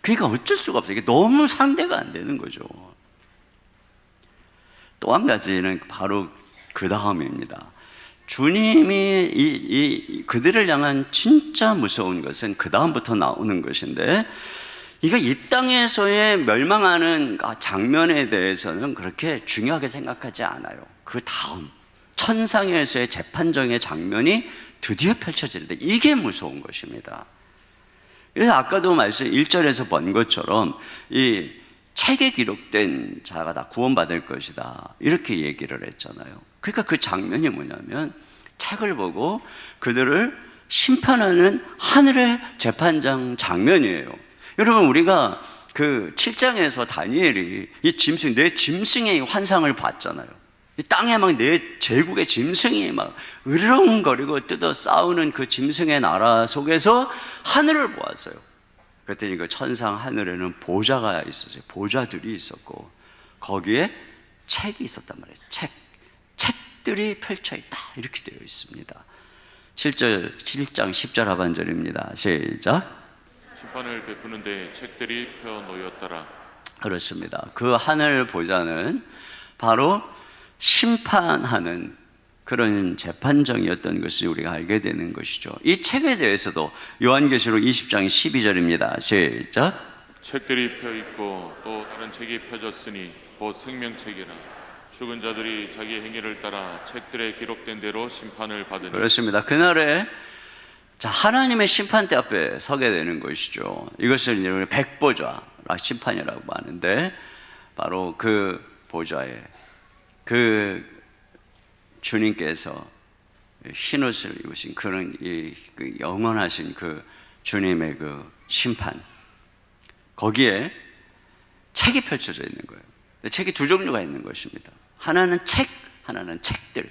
그러니까 어쩔 수가 없어요. 이게 너무 상대가 안 되는 거죠. 또 한 가지는 바로 그 다음입니다. 주님이 그들을 향한 진짜 무서운 것은 그 다음부터 나오는 것인데, 이 땅에서의 멸망하는 장면에 대해서는 그렇게 중요하게 생각하지 않아요. 그 다음 천상에서의 재판정의 장면이 드디어 펼쳐지는데 이게 무서운 것입니다. 그래서 아까도 말씀 1절에서 본 것처럼 이 책에 기록된 자가 다 구원받을 것이다, 이렇게 얘기를 했잖아요. 그러니까 그 장면이 뭐냐면 책을 보고 그들을 심판하는 하늘의 재판장 장면이에요. 여러분, 우리가 그 7장에서 다니엘이 이 짐승, 내 짐승의 환상을 봤잖아요. 이 땅에 막 내 제국의 짐승이 막 으르렁거리고 뜯어 싸우는 그 짐승의 나라 속에서 하늘을 보았어요. 그랬더니 그 천상 하늘에는 보좌가 있었어요. 보좌들이 있었고 거기에 책이 있었단 말이에요. 책들이 펼쳐 있다, 이렇게 되어 있습니다. 7장 10절 하반절입니다. 시작. 심판을 베푸는데 책들이 펴 놓였더라. 그렇습니다. 그 하늘 보좌는 바로 심판하는 그런 재판정이었던 것을 우리가 알게 되는 것이죠. 이 책에 대해서도 요한계시록 20장 12절입니다. 시작. 책들이 펴 있고 또 다른 책이 펴졌으니 곧 생명책이라. 죽은 자들이 자기 행위를 따라 책들에 기록된 대로 심판을 받으니. 그렇습니다. 그날에 하나님의 심판대 앞에 서게 되는 것이죠. 이것을 이제 백보좌 심판이라고 하는데, 바로 그 보좌에 그 주님께서 흰옷을 입으신 그런 그 영원하신 그 주님의 그 심판, 거기에 책이 펼쳐져 있는 거예요. 책이 두 종류가 있는 것입니다. 하나는 책, 하나는 책들.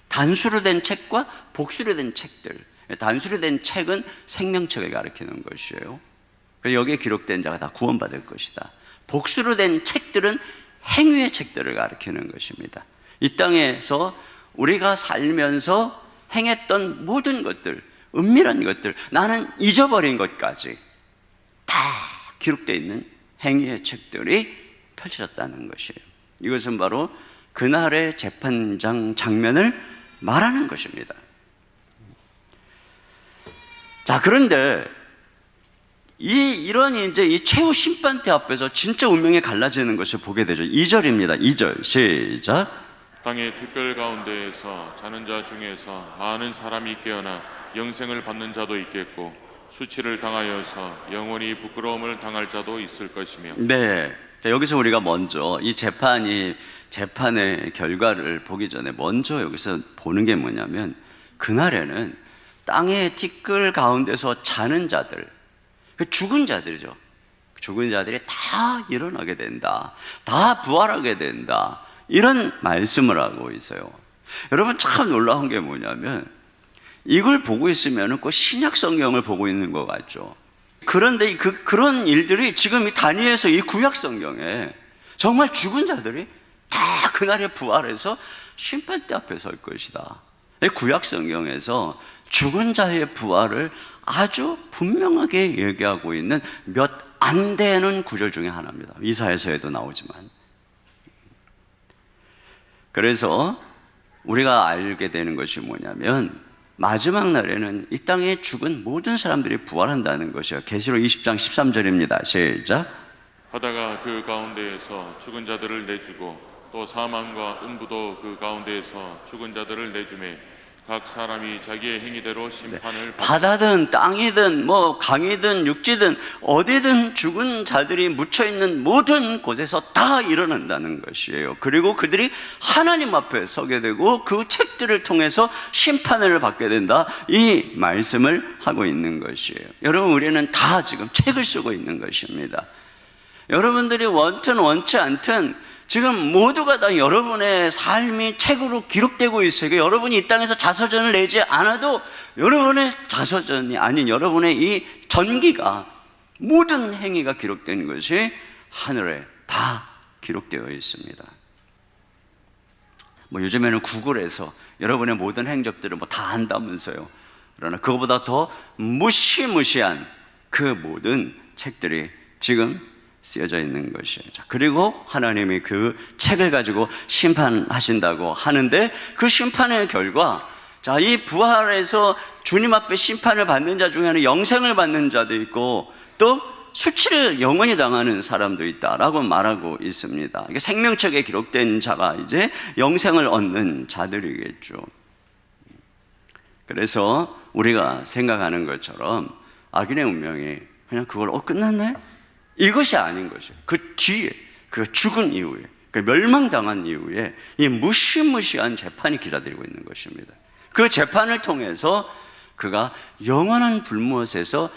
단수로 된 책과 복수로 된 책들. 단수로 된 책은 생명책을 가리키는 것이에요. 여기에 기록된 자가 다 구원받을 것이다. 복수로 된 책들은 행위의 책들을 가리키는 것입니다. 이 땅에서 우리가 살면서 행했던 모든 것들, 은밀한 것들, 나는 잊어버린 것까지 다 기록되어 있는 행위의 책들이 펼쳐졌다는 것이에요. 이것은 바로 그날의 재판장 장면을 말하는 것입니다. 자, 그런데 이런 이제 이 최후 심판대 앞에서 진짜 운명이 갈라지는 것을 보게 되죠. 2절입니다. 2절 시작. 땅의 티끌 가운데에서 자는 자 중에서 많은 사람이 깨어나 영생을 받는 자도 있겠고 수치를 당하여서 영원히 부끄러움을 당할 자도 있을 것이며. 네, 여기서 우리가 먼저 이 재판의 결과를 보기 전에 먼저 여기서 보는 게 뭐냐면, 그날에는 땅의 티끌 가운데서 자는 자들, 그 죽은 자들이죠. 죽은 자들이 다 일어나게 된다, 다 부활하게 된다, 이런 말씀을 하고 있어요. 여러분, 참 놀라운 게 뭐냐면, 이걸 보고 있으면 꼭 신약 성경을 보고 있는 것 같죠. 그런데 그런 일들이 지금 이 다니엘서 이 구약 성경에 정말 죽은 자들이 다 그날에 부활해서 심판대 앞에 설 것이다. 구약 성경에서 죽은 자의 부활을 아주 분명하게 얘기하고 있는 몇 안 되는 구절 중에 하나입니다. 이사야서에도 나오지만. 그래서 우리가 알게 되는 것이 뭐냐면, 마지막 날에는 이 땅에 죽은 모든 사람들이 부활한다는 것이에요. 계시록 20장 13절입니다. 시작. 바다가 그 가운데에서 죽은 자들을 내주고 또 사망과 음부도 그 가운데에서 죽은 자들을 내주매 각 사람이 자기의 행위대로 심판을 바다든 땅이든 뭐 강이든 육지든 어디든 죽은 자들이 묻혀있는 모든 곳에서 다 일어난다는 것이에요. 그리고 그들이 하나님 앞에 서게 되고 그 책들을 통해서 심판을 받게 된다, 이 말씀을 하고 있는 것이에요. 여러분, 우리는 다 지금 책을 쓰고 있는 것입니다. 여러분들이 원든 원치 않든 지금 모두가 다 여러분의 삶이 책으로 기록되고 있어요. 여러분이 이 땅에서 자서전을 내지 않아도 여러분의 자서전이 아닌 여러분의 이 전기가, 모든 행위가 기록된 것이 하늘에 다 기록되어 있습니다. 뭐 요즘에는 구글에서 여러분의 모든 행적들을 뭐 다 안다면서요. 그러나 그거보다 더 무시무시한 그 모든 책들이 지금 쓰여져 있는 것이에요. 자, 그리고 하나님이 그 책을 가지고 심판하신다고 하는데, 그 심판의 결과, 자, 이 부활에서 주님 앞에 심판을 받는 자 중에는 영생을 받는 자도 있고 또 수치를 영원히 당하는 사람도 있다라고 말하고 있습니다. 이게 생명책에 기록된 자가 이제 영생을 얻는 자들이겠죠. 그래서 우리가 생각하는 것처럼 악인의 운명이 그냥 그걸 끝났네? 이것이 아닌 것이에요. 그 뒤에, 그 죽은 이후에, 그 멸망당한 이후에 이 무시무시한 재판이 기다리고 있는 것입니다. 그 재판을 통해서 그가 영원한 불못에서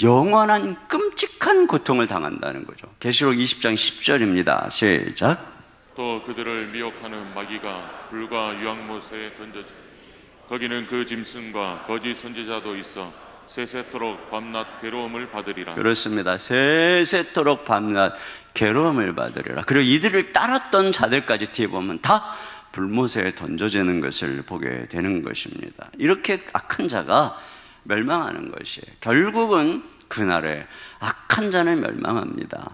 영원한 끔찍한 고통을 당한다는 거죠. 계시록 20장 10절입니다. 시작. 또 그들을 미혹하는 마귀가 불과 유황못에 던져지 거기는 그 짐승과 거짓 선지자도 있어 세세토록 밤낮 괴로움을 받으리라. 그렇습니다. 세세토록 밤낮 괴로움을 받으리라. 그리고 이들을 따랐던 자들까지 뒤에 보면 다 불못에 던져지는 것을 보게 되는 것입니다. 이렇게 악한 자가 멸망하는 것이에요. 결국은 그날에 악한 자는 멸망합니다.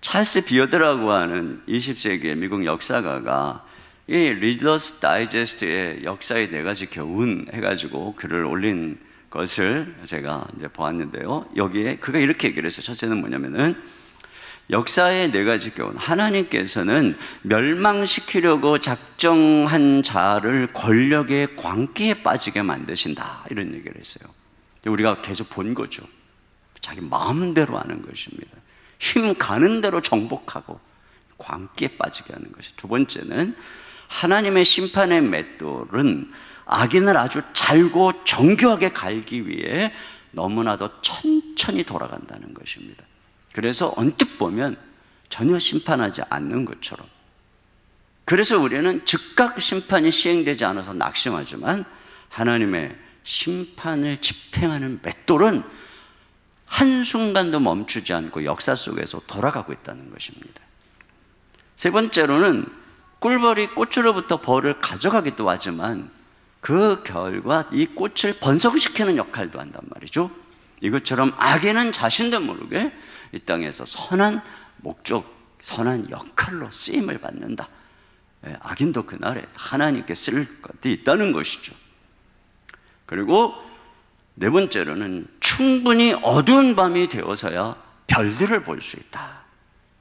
찰스 비어드라고 하는 20세기의 미국 역사가가 이 리더스 다이제스트의 역사의 4가지 교훈 해가지고 글을 올린 것을 제가 이제 보았는데요. 여기에 그가 이렇게 얘기를 했어요. 첫째는 뭐냐면은 역사의 4가지 교훈. 하나님께서는 멸망시키려고 작정한 자를 권력의 광기에 빠지게 만드신다. 이런 얘기를 했어요. 우리가 계속 본 거죠. 자기 마음대로 하는 것입니다. 힘 가는 대로 정복하고 광기에 빠지게 하는 것이. 두 번째는 하나님의 심판의 맷돌은 악인을 아주 잘고 정교하게 갈기 위해 너무나도 천천히 돌아간다는 것입니다. 그래서 언뜻 보면 전혀 심판하지 않는 것처럼. 그래서 우리는 즉각 심판이 시행되지 않아서 낙심하지만 하나님의 심판을 집행하는 맷돌은 한순간도 멈추지 않고 역사 속에서 돌아가고 있다는 것입니다. 세 번째로는 꿀벌이 꽃으로부터 벌을 가져가기도 하지만 그 결과 이 꽃을 번성시키는 역할도 한단 말이죠. 이것처럼 악인은 자신도 모르게 이 땅에서 선한 목적, 선한 역할로 쓰임을 받는다. 악인도 그날에 하나님께 쓸 것이 있다는 것이죠. 그리고 네 번째로는 충분히 어두운 밤이 되어서야 별들을 볼 수 있다.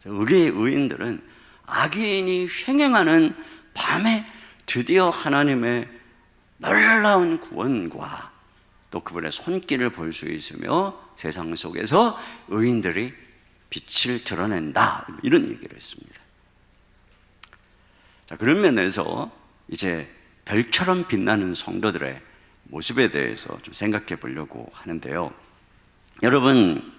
의계의 의인들은 악인이 횡행하는 밤에 드디어 하나님의 놀라운 구원과 또 그분의 손길을 볼 수 있으며 세상 속에서 의인들이 빛을 드러낸다. 이런 얘기를 했습니다. 자, 그런 면에서 이제 별처럼 빛나는 성도들의 모습에 대해서 좀 생각해 보려고 하는데요. 여러분,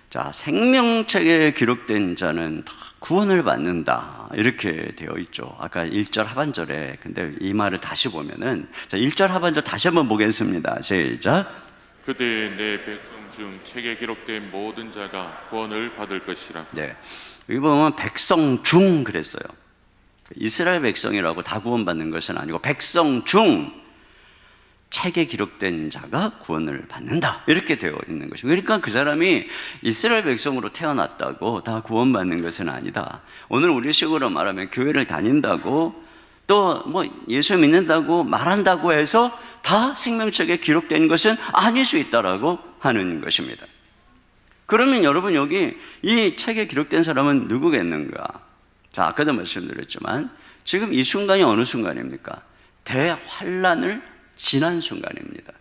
자, 생명책에 기록된 자는 다 구원을 받는다. 이렇게 되어 있죠. 아까 1절 하반절에, 근데 이 말을 다시 보면은, 자, 1절 하반절 다시 한번 보겠습니다. 시작. 그때 내 백성 중 책에 기록된 모든 자가 구원을 받을 것이라. 네. 여기 보면 백성 중 그랬어요. 이스라엘 백성이라고 다 구원받는 것은 아니고 백성 중 책에 기록된 자가 구원을 받는다. 이렇게 되어 있는 것입니다. 그러니까 그 사람이 이스라엘 백성으로 태어났다고 다 구원받는 것은 아니다. 오늘 우리식으로 말하면 교회를 다닌다고 또 뭐 예수 믿는다고 말한다고 해서 다 생명책에 기록된 것은 아닐 수 있다라고 하는 것입니다. 그러면 여러분, 여기 이 책에 기록된 사람은 누구겠는가? 자, 아까도 말씀드렸지만 지금 이 순간이 어느 순간입니까? 대환란을 지난 순간입니다.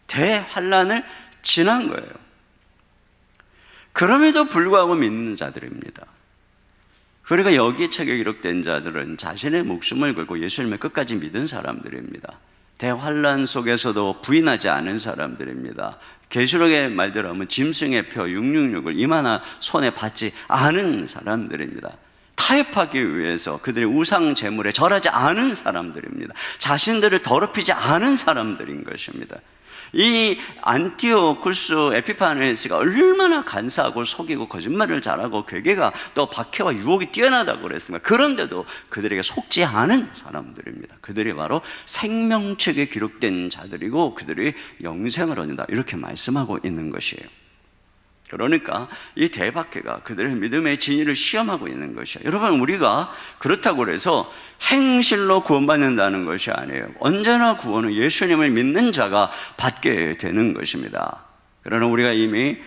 대환란을 지난 거예요. 그럼에도 불구하고 믿는 자들입니다. 그러니까 여기 책에 기록된 자들은 자신의 목숨을 걸고 예수님을 끝까지 믿은 사람들입니다. 대환란 속에서도 부인하지 않은 사람들입니다. 계시록의 말대로 하면 짐승의 표 666을 이마나 손에 받지 않은 사람들입니다. 타협하기 위해서 그들의 우상 제물에 절하지 않은 사람들입니다. 자신들을 더럽히지 않은 사람들인 것입니다. 이 안티오쿠스 에피파네스가 얼마나 간사하고 속이고 거짓말을 잘하고 괴계가 또 박해와 유혹이 뛰어나다고 그랬습니다. 그런데도 그들에게 속지 않은 사람들입니다. 그들이 바로 생명책에 기록된 자들이고 그들이 영생을 얻는다, 이렇게 말씀하고 있는 것이에요. 그러니까 이 대박해가 그들의 믿음의 진위를 시험하고 있는 것이에요. 여러분, 우리가 그렇다고 해서 행실로 구원받는다는 것이 아니에요. 언제나 구원은 예수님을 믿는 자가 받게 되는 것입니다. 그러나 우리가 이미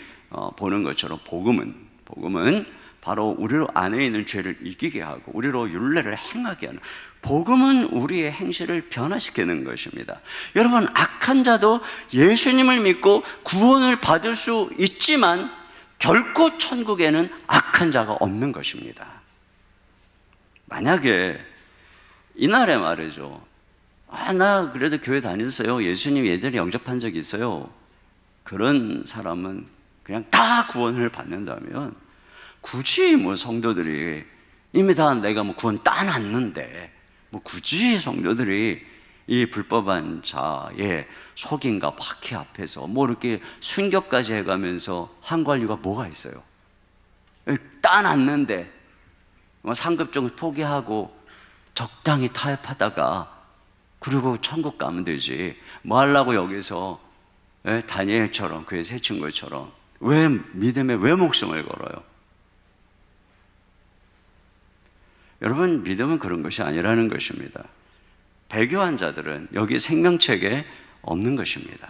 보는 것처럼 복음은 바로 우리 안에 있는 죄를 이기게 하고 우리로 율례를 행하게 하는 복음은 우리의 행실을 변화시키는 것입니다. 여러분, 악한 자도 예수님을 믿고 구원을 받을 수 있지만 결코 천국에는 악한 자가 없는 것입니다. 만약에 이날에 말이죠, 나 그래도 교회 다녔어요, 예수님 예전에 영접한 적이 있어요, 그런 사람은 그냥 다 구원을 받는다면 굳이 뭐 성도들이 이미 다 내가 뭐 구원 따놨는데 뭐 굳이 성도들이 이 불법한 자의 속임과 박해 앞에서 뭐 이렇게 순교까지 해가면서 한구할 이유가 뭐가 있어요? 따놨는데 뭐 상급적으로 포기하고 적당히 타협하다가 그리고 천국 가면 되지, 뭐 하려고 여기서 다니엘처럼 그의 세 친구처럼 왜 믿음에 왜 목숨을 걸어요? 여러분, 믿음은 그런 것이 아니라는 것입니다. 배교한 자들은 여기 생명책에 없는 것입니다.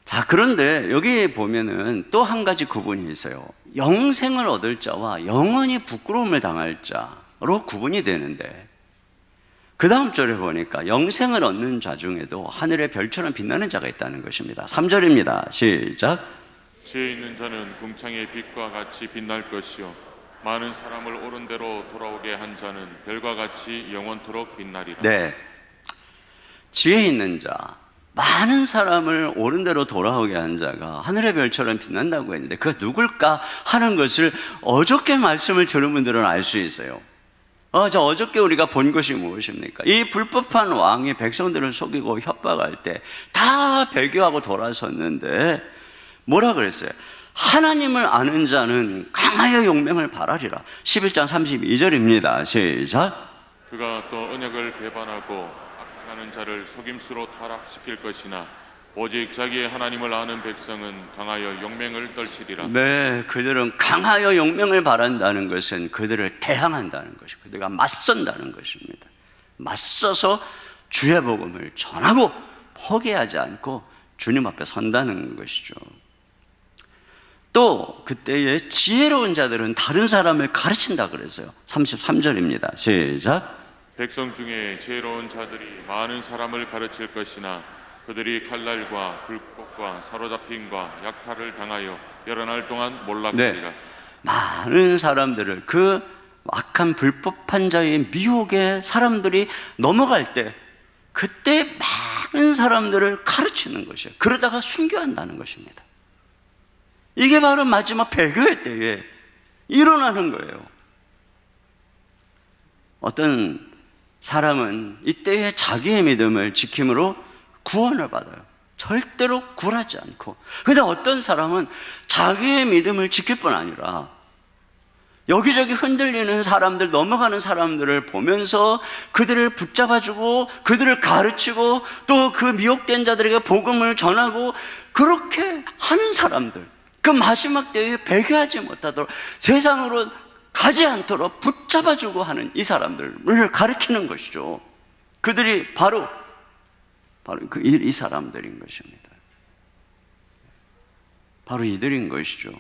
자, 그런데 여기 보면은 또 한 가지 구분이 있어요. 영생을 얻을 자와 영원히 부끄러움을 당할 자로 구분이 되는데, 그 다음 절에 보니까 영생을 얻는 자 중에도 하늘의 별처럼 빛나는 자가 있다는 것입니다. 3절입니다. 시작. 지혜 있는 자는 궁창의 빛과 같이 빛날 것이요 많은 사람을 옳은 대로 돌아오게 한 자는 별과 같이 영원토록 빛나리라. 네, 지혜 있는 자, 많은 사람을 옳은 대로 돌아오게 한 자가 하늘의 별처럼 빛난다고 했는데 그가 누굴까 하는 것을 어저께 말씀을 들은 분들은 알 수 있어요. 어저께 우리가 본 것이 무엇입니까? 이 불법한 왕이 백성들을 속이고 협박할 때 다 배교하고 돌아섰는데 뭐라 그랬어요? 하나님을 아는 자는 강하여 용맹을 발하리라. 11장 32절입니다. 시작. 그가 또 언약을 배반하고 악하는 자를 속임수로 타락시킬 것이나 오직 자기의 하나님을 아는 백성은 강하여 용맹을 떨치리라. 네, 그들은 강하여 용맹을 바란다는 것은 그들을 대항한다는 것이고 그들과 맞선다는 것입니다. 맞서서 주의 복음을 전하고 포기하지 않고 주님 앞에 선다는 것이죠. 또 그때의 지혜로운 자들은 다른 사람을 가르친다 그랬어요. 33절입니다. 시작. 백성 중에 지혜로운 자들이 많은 사람을 가르칠 것이나 그들이 칼날과 불꽃과 사로잡힘과 약탈을 당하여 여러 날 동안 몰락하리라. 네, 많은 사람들을 그 악한 불법한 자의 미혹에 사람들이 넘어갈 때 그때 많은 사람들을 가르치는 것이에요. 그러다가 순교한다는 것입니다. 이게 바로 마지막 배교의 때에 일어나는 거예요. 어떤 사람은 이때에 자기의 믿음을 지킴으로 구원을 받아요. 절대로 굴하지 않고. 그런데 어떤 사람은 자기의 믿음을 지킬 뿐 아니라 여기저기 흔들리는 사람들, 넘어가는 사람들을 보면서 그들을 붙잡아주고 그들을 가르치고 또 그 미혹된 자들에게 복음을 전하고 그렇게 하는 사람들, 그 마지막 때에 배교하지 못하도록 세상으로 가지 않도록 붙잡아주고 하는 이 사람들을 가르치는 것이죠. 그들이 바로 이 사람들인 것입니다. 바로 이들인 것이죠.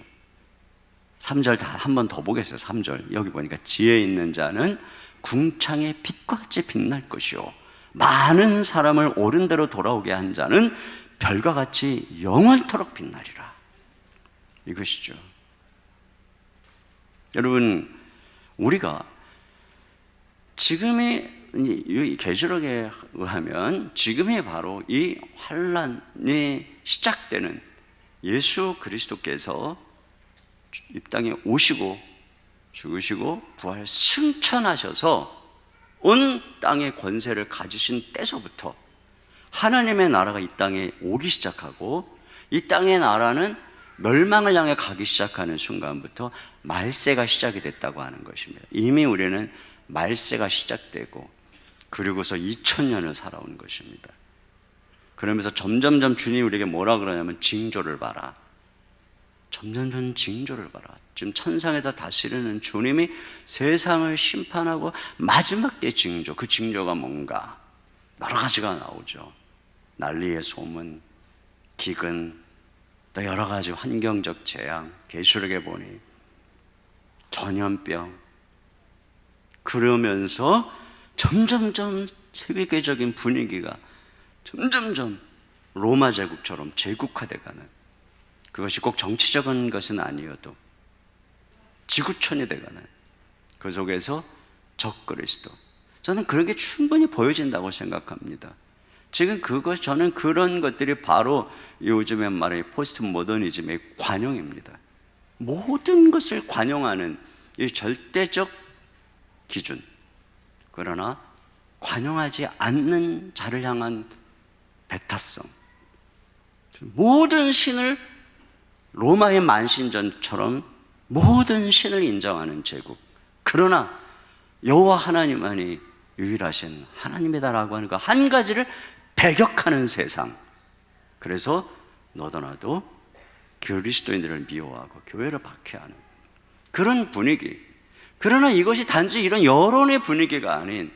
3절 다 한 번 더 보겠어요. 3절 여기 보니까 지혜 있는 자는 궁창의 빛과 같이 빛날 것이요 많은 사람을 옳은 대로 돌아오게 한 자는 별과 같이 영원토록 빛나리라. 이것이죠. 여러분, 우리가 지금의 이 계시록에 의하면 지금이 바로 이 환란이 시작되는 예수 그리스도께서 이 땅에 오시고 죽으시고 부활 승천하셔서 온 땅의 권세를 가지신 때서부터 하나님의 나라가 이 땅에 오기 시작하고 이 땅의 나라는 멸망을 향해 가기 시작하는 순간부터 말세가 시작이 됐다고 하는 것입니다. 이미 우리는 말세가 시작되고 그리고서 2000년을 살아온 것입니다. 그러면서 점점점 주님이 우리에게 뭐라 그러냐면 징조를 봐라. 점점점 징조를 봐라. 지금 천상에서 다스리는 주님이 세상을 심판하고 마지막 때 징조, 그 징조가 뭔가 여러 가지가 나오죠. 난리의 소문, 기근, 또 여러 가지 환경적 재앙, 계시록에 보니 전염병, 그러면서 점점점 세계적인 분위기가 점점점 로마 제국처럼 제국화돼가는, 그것이 꼭 정치적인 것은 아니어도 지구촌이 돼가는 그 속에서 적그리스도, 저는 그런 게 충분히 보여진다고 생각합니다. 지금 저는 그런 것들이 바로 요즘에 말하는 포스트 모더니즘의 관용입니다. 모든 것을 관용하는 이 절대적 기준, 그러나 관용하지 않는 자를 향한 배타성, 모든 신을 로마의 만신전처럼 모든 신을 인정하는 제국, 그러나 여호와 하나님만이 유일하신 하나님이다라고 하는 그 한 가지를 배격하는 세상. 그래서 너도 나도 그리스도인들을 미워하고 교회를 박해하는 그런 분위기. 그러나 이것이 단지 이런 여론의 분위기가 아닌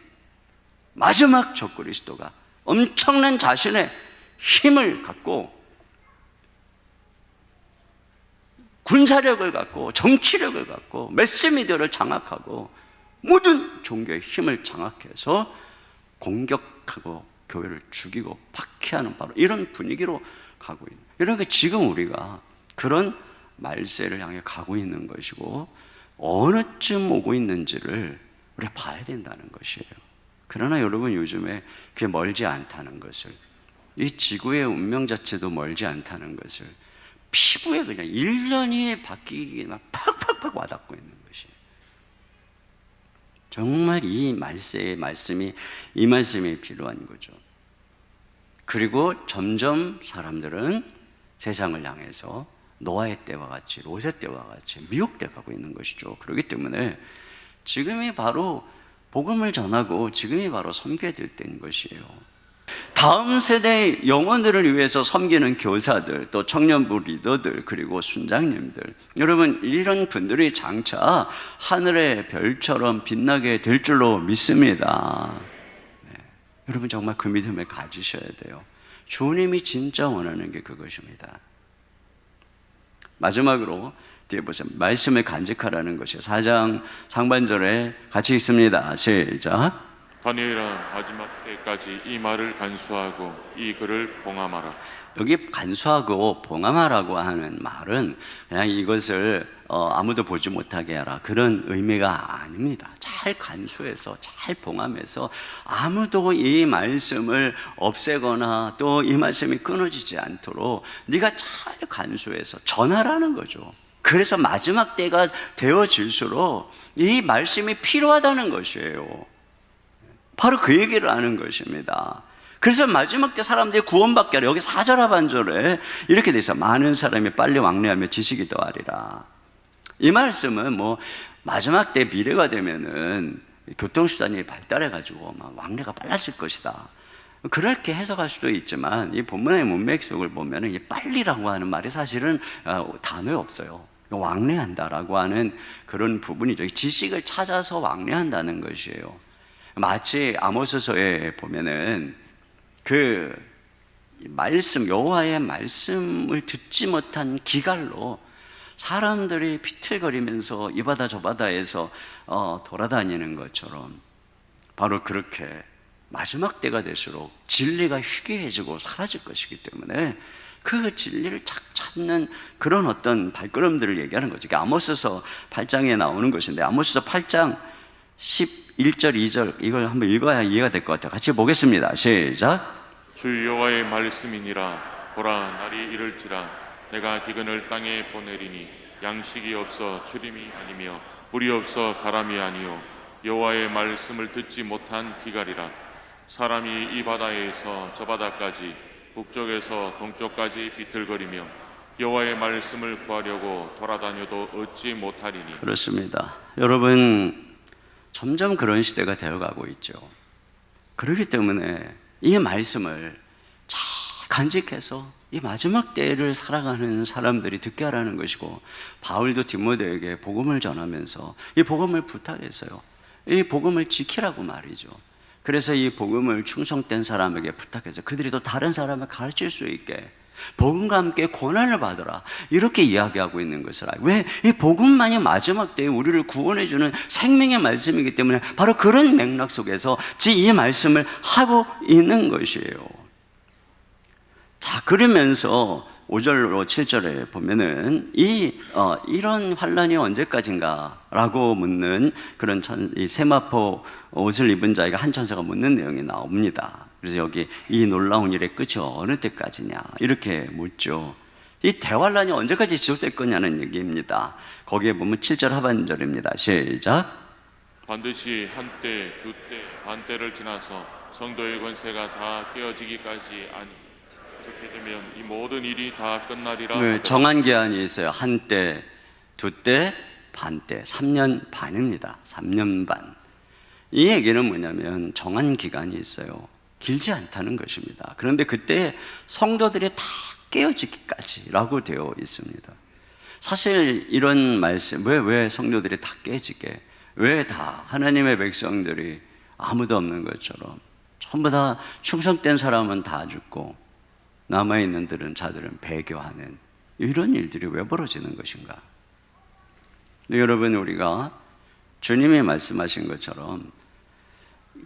마지막 적그리스도가 엄청난 자신의 힘을 갖고 군사력을 갖고 정치력을 갖고 매스미디어를 장악하고 모든 종교의 힘을 장악해서 공격하고 교회를 죽이고 박해하는 바로 이런 분위기로 가고 있는, 그러니까 지금 우리가 그런 말세를 향해 가고 있는 것이고 어느쯤 오고 있는지를 우리가 봐야 된다는 것이에요. 그러나 여러분, 요즘에 그게 멀지 않다는 것을, 이 지구의 운명 자체도 멀지 않다는 것을 피부에 그냥 1년이 바뀌기만 팍팍팍 와닿고 있는 것이, 정말 이 말세의 말씀이, 이 말씀이 필요한 거죠. 그리고 점점 사람들은 세상을 향해서 노아의 때와 같이, 롯의 때와 같이 미혹돼 가고 있는 것이죠. 그렇기 때문에 지금이 바로 복음을 전하고 지금이 바로 섬겨야 될 때인 것이에요. 다음 세대의 영혼들을 위해서 섬기는 교사들, 또 청년부 리더들, 그리고 순장님들, 여러분, 이런 분들이 장차 하늘의 별처럼 빛나게 될 줄로 믿습니다. 여러분, 정말 그 믿음을 가지셔야 돼요. 주님이 진짜 원하는 게 그것입니다. 마지막으로 뒤에 보세요. 말씀을 간직하라는 것이에요. 4장 상반절에 같이 읽습니다. 시작. 다니엘아, 마지막 때까지 이 말을 간수하고 이 글을 봉함하라. 여기 간수하고 봉함하라고 하는 말은 그냥 이것을 아무도 보지 못하게 하라, 그런 의미가 아닙니다. 잘 간수해서, 잘 봉함해서 아무도 이 말씀을 없애거나 또 이 말씀이 끊어지지 않도록 네가 잘 간수해서 전하라는 거죠. 그래서 마지막 때가 되어질수록 이 말씀이 필요하다는 것이에요. 바로 그 얘기를 하는 것입니다. 그래서 마지막 때 사람들이 구원받게 하라. 여기 4절 하반절에 이렇게 돼 있어. 많은 사람이 빨리 왕래하며 지식이 더하리라. 이 말씀은 뭐 마지막 때 미래가 되면은 교통수단이 발달해가지고 막 왕래가 빨라질 것이다, 그렇게 해석할 수도 있지만, 이 본문의 문맥 속을 보면은 이 빨리라고 하는 말이 사실은 단어에 없어요. 왕래한다라고 하는 그런 부분이죠. 지식을 찾아서 왕래한다는 것이에요. 마치 아모스서에 보면은 그 말씀, 여호와의 말씀을 듣지 못한 기갈로 사람들이 비틀거리면서 이 바다 저 바다에서 돌아다니는 것처럼, 바로 그렇게 마지막 때가 될수록 진리가 희귀해지고 사라질 것이기 때문에 그 진리를 찾는 그런 어떤 발걸음들을 얘기하는 거죠. 아모스서 8장에 나오는 것인데, 아모스서 8장 11절, 2절 이걸 한번 읽어야 이해가 될 것 같아요. 같이 보겠습니다. 시작. 주 여호와의 말씀이니라. 보라, 날이 이를지라. 내가 기근을 땅에 보내리니 양식이 없어 추림이 아니며 물이 없어 가람이 아니요 여호와의 말씀을 듣지 못한 기갈이라. 사람이 이 바다에서 저 바다까지, 북쪽에서 동쪽까지 비틀거리며 여호와의 말씀을 구하려고 돌아다녀도 얻지 못하리니. 그렇습니다. 여러분, 점점 그런 시대가 되어가고 있죠. 그렇기 때문에 이 말씀을 잘 간직해서 이 마지막 때를 살아가는 사람들이 듣게 하라는 것이고, 바울도 디모데에게 복음을 전하면서 이 복음을 부탁했어요. 이 복음을 지키라고 말이죠. 그래서 이 복음을 충성된 사람에게 부탁해서 그들이 또 다른 사람을 가르칠 수 있게 복음과 함께 고난을 받으라 이렇게 이야기하고 있는 것을 알고, 왜? 이 복음만이 마지막 때에 우리를 구원해 주는 생명의 말씀이기 때문에 바로 그런 맥락 속에서 이 말씀을 하고 있는 것이에요. 자, 그러면서 5절로 7절에 보면은 이런 환란이 언제까지인가라고 묻는 그런 이 세마포 옷을 입은 자에게 한 천사가 묻는 내용이 나옵니다. 그래서 여기 이 놀라운 일의 끝이 어느 때까지냐 이렇게 묻죠. 이 대환란이 언제까지 지속될 거냐는 얘기입니다. 거기에 보면 7절 하반절입니다. 시작. 반드시 한때, 두때, 반때를 지나서 성도의 권세가 다 깨어지기까지 아니. 그렇게 되면 이 모든 일이 다 끝나리라. 네, 정한 기한이 있어요. 한때, 두때, 반때, 3년 반입니다. 3년 반. 이 얘기는 뭐냐면 정한 기간이 있어요. 길지 않다는 것입니다. 그런데 그때 성도들이 다 깨어지기까지라고 되어 있습니다. 사실 이런 말씀, 왜 성도들이 다 깨지게, 왜 다 하나님의 백성들이 아무도 없는 것처럼 전부 다 충성된 사람은 다 죽고 남아있는 자들은 배교하는 이런 일들이 왜 벌어지는 것인가? 근데 여러분, 우리가 주님이 말씀하신 것처럼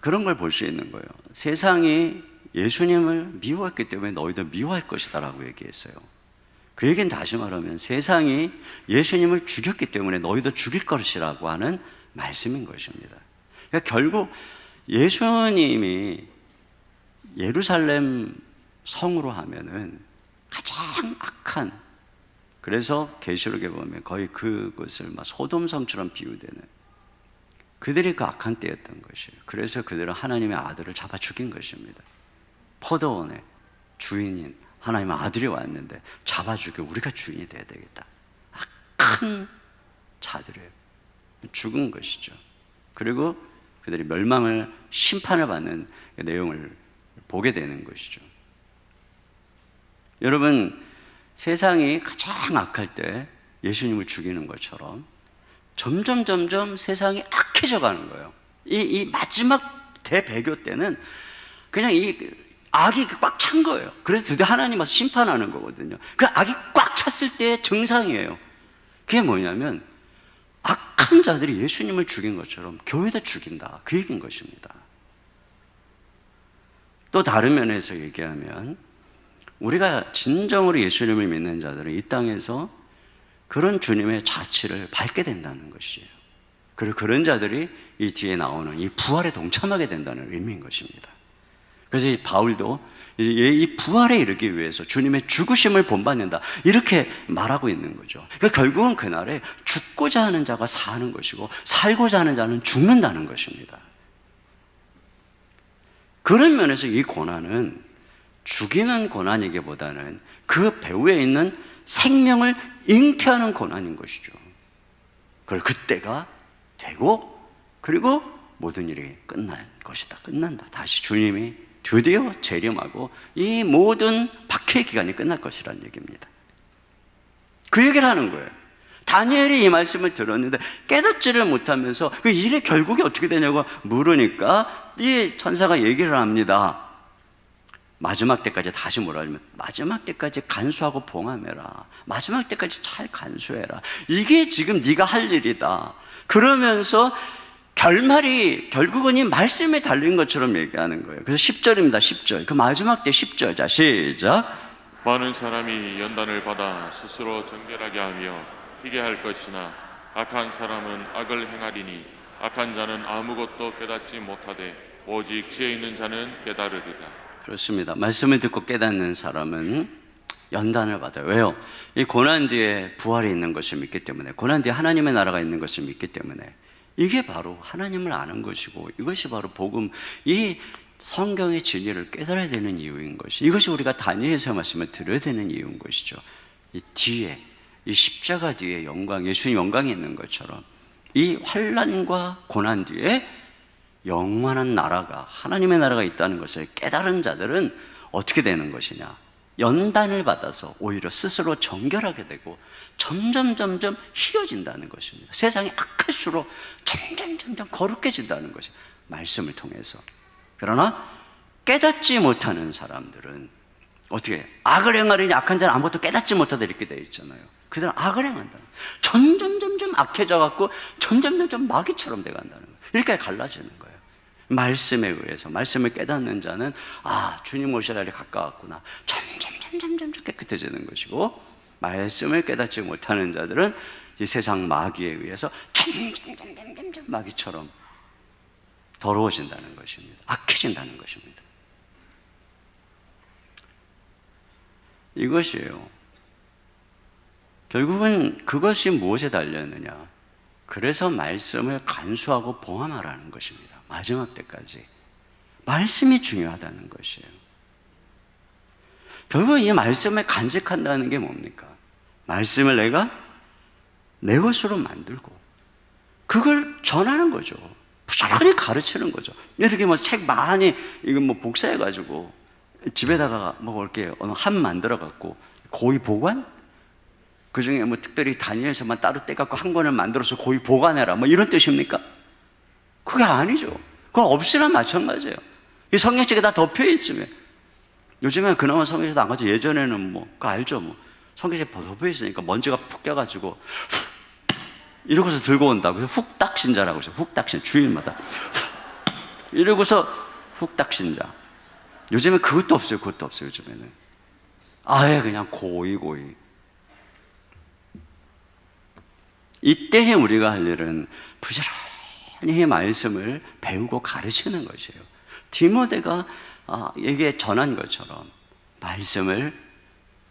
그런 걸 볼 수 있는 거예요. 세상이 예수님을 미워했기 때문에 너희도 미워할 것이다 라고 얘기했어요. 그 얘기는 다시 말하면 세상이 예수님을 죽였기 때문에 너희도 죽일 것이라고 하는 말씀인 것입니다. 그러니까 결국 예수님이 예루살렘 성으로 하면은 가장 악한, 그래서 계시록에 보면 거의 그것을 막 소돔성처럼 비유되는, 그들이 그 악한 때였던 것이에요. 그래서 그들은 하나님의 아들을 잡아 죽인 것입니다. 포도원의 주인인 하나님의 아들이 왔는데 잡아 죽여 우리가 주인이 돼야 되겠다. 악한 자들을 죽은 것이죠. 그리고 그들이 멸망을, 심판을 받는 내용을 보게 되는 것이죠. 여러분, 세상이 가장 악할 때 예수님을 죽이는 것처럼 점점 세상이 악해져 가는 거예요. 이 마지막 대배교 때는 그냥 이 악이 꽉 찬 거예요. 그래서 드디어 하나님 와서 심판하는 거거든요. 그 악이 꽉 찼을 때의 증상이에요. 그게 뭐냐면 악한 자들이 예수님을 죽인 것처럼 교회도 죽인다, 그 얘기인 것입니다. 또 다른 면에서 얘기하면 우리가 진정으로 예수님을 믿는 자들은 이 땅에서 그런 주님의 자취를 밟게 된다는 것이에요. 그리고 그런 자들이 이 뒤에 나오는 이 부활에 동참하게 된다는 의미인 것입니다. 그래서 이 바울도 이 부활에 이르기 위해서 주님의 죽으심을 본받는다 이렇게 말하고 있는 거죠. 그러니까 결국은 그날에 죽고자 하는 자가 사는 것이고 살고자 하는 자는 죽는다는 것입니다. 그런 면에서 이 고난은 죽이는 고난이기보다는 그 배후에 있는 생명을 잉태하는 고난인 것이죠. 그리고 그때가 되고, 그리고 모든 일이 끝날 것이다. 끝난다. 다시 주님이 드디어 재림하고 이 모든 박해의 기간이 끝날 것이라는 얘기입니다. 그 얘기를 하는 거예요. 다니엘이 이 말씀을 들었는데 깨닫지를 못하면서 그 일의 결국이 어떻게 되냐고 물으니까 이 천사가 얘기를 합니다. 마지막 때까지, 다시 뭐라 하냐면 마지막 때까지 간수하고 봉함해라. 마지막 때까지 잘 간수해라. 이게 지금 네가 할 일이다. 그러면서 결말이 결국은 이 말씀에 달린 것처럼 얘기하는 거예요. 그래서 10절입니다. 10절. 그 마지막 때 10절. 자, 시작. 많은 사람이 연단을 받아 스스로 정결하게 하며 희게 할 것이나 악한 사람은 악을 행하리니 악한 자는 아무것도 깨닫지 못하되 오직 지혜 있는 자는 깨달으리라. 그렇습니다. 말씀을 듣고 깨닫는 사람은 연단을 받아요. 왜요? 이 고난 뒤에 부활이 있는 것을 믿기 때문에, 고난 뒤에 하나님의 나라가 있는 것을 믿기 때문에, 이게 바로 하나님을 아는 것이고 이것이 바로 복음, 이 성경의 진리를 깨달아야 되는 이유인 것이, 이것이 우리가 다니엘서의 말씀을 들어야 되는 이유인 것이죠. 이 뒤에, 이 십자가 뒤에 영광, 예수님 영광이 있는 것처럼 이 환난과 고난 뒤에 영원한 나라가, 하나님의 나라가 있다는 것을 깨달은 자들은 어떻게 되는 것이냐? 연단을 받아서 오히려 스스로 정결하게 되고 점점 희어진다는 것입니다. 세상이 악할수록 점점 거룩해진다는 것이 말씀을 통해서. 그러나 깨닫지 못하는 사람들은 어떻게 악을 행하려니 악한 자는 아무것도 깨닫지 못하다 이렇게 되어 있잖아요. 그들은 악을 행한다. 점점 악해져 갖고 점점 마귀처럼 돼 간다는 거예요. 이렇게 갈라지는 거예요. 말씀에 의해서 말씀을 깨닫는 자는 주님 오실 날이 가까웠구나. 점점 깨끗해지는 것이고, 말씀을 깨닫지 못하는 자들은 이 세상 마귀에 의해서 점점 마귀처럼 더러워진다는 것입니다. 악해진다는 것입니다. 이것이에요. 결국은 그것이 무엇에 달렸느냐? 그래서 말씀을 간수하고 봉함하라는 것입니다. 마지막 때까지 말씀이 중요하다는 것이에요. 결국 이 말씀을 간직한다는 게 뭡니까? 말씀을 내가 내 것으로 만들고 그걸 전하는 거죠. 부지런히 가르치는 거죠. 이렇게 뭐 책 많이 이거 뭐 복사해가지고 집에다가 뭐 이렇게 함 만들어갖고 고이 보관? 그 중에 뭐 특별히 다니엘서만 따로 떼갖고 한 권을 만들어서 고이 보관해라 뭐 이런 뜻입니까? 그게 아니죠. 그건 없이나 마찬가지예요. 이 성경책에 다 덮여 있으면, 요즘에 그나마 성경책도 안 가지고 예전에는 뭐 그거 알죠? 뭐 성경책에 덮여 있으니까 먼지가 푹 껴가지고 이러고서 들고 온다고. 그래서 훅딱신자라고 해서 훅딱신 주일마다 이러고서 훅딱신자. 요즘에 그것도 없어요. 요즘에는 아예 그냥 고이. 이때 우리가 할 일은 부지런히 말씀을 배우고 가르치는 것이에요. 디모데가 에게 전한 것처럼 말씀을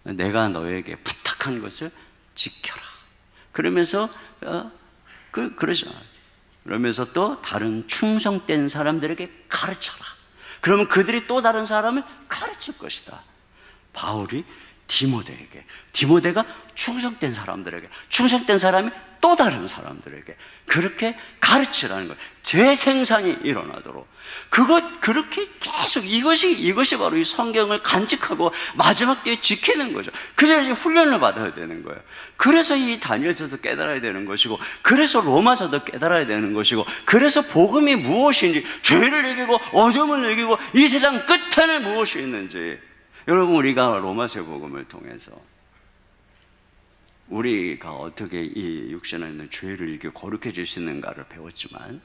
내가 너에게 부탁한 것을 지켜라. 그러면서 그러죠. 그러면서 또 다른 충성된 사람들에게 가르쳐라. 그러면 그들이 또 다른 사람을 가르칠 것이다. 바울이 디모데에게, 디모데가 충성된 사람들에게, 충성된 사람이 또 다른 사람들에게 그렇게 가르치라는 거예요. 재생산이 일어나도록. 그렇게 계속 이것이 바로 이 성경을 간직하고 마지막 때에 지키는 거죠. 그래서 훈련을 받아야 되는 거예요. 그래서 이 다니엘서도 깨달아야 되는 것이고, 그래서 로마서도 깨달아야 되는 것이고, 그래서 복음이 무엇인지, 죄를 이기고 어둠을 이기고 이 세상 끝에는 무엇이 있는지. 여러분, 우리가 로마서 복음을 통해서 우리가 어떻게 이 육신에 있는 죄를 이겨 거룩해질 수 있는가를 배웠지만,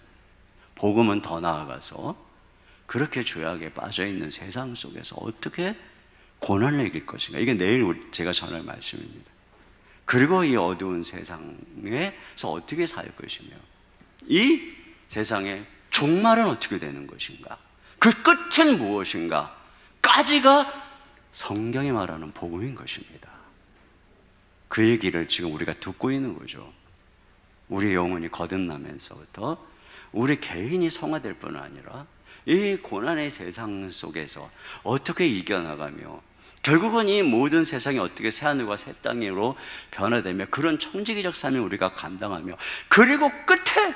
복음은 더 나아가서 그렇게 죄악에 빠져있는 세상 속에서 어떻게 고난을 이길 것인가, 이게 내일 제가 전할 말씀입니다. 그리고 이 어두운 세상에서 어떻게 살 것이며, 이 세상의 종말은 어떻게 되는 것인가, 그 끝은 무엇인가 까지가 성경이 말하는 복음인 것입니다. 그 얘기를 지금 우리가 듣고 있는 거죠. 우리 영혼이 거듭나면서부터 우리 개인이 성화될 뿐 아니라 이 고난의 세상 속에서 어떻게 이겨나가며, 결국은 이 모든 세상이 어떻게 새하늘과 새 땅으로 변화되며 그런 청지기적 삶을 우리가 감당하며, 그리고 끝에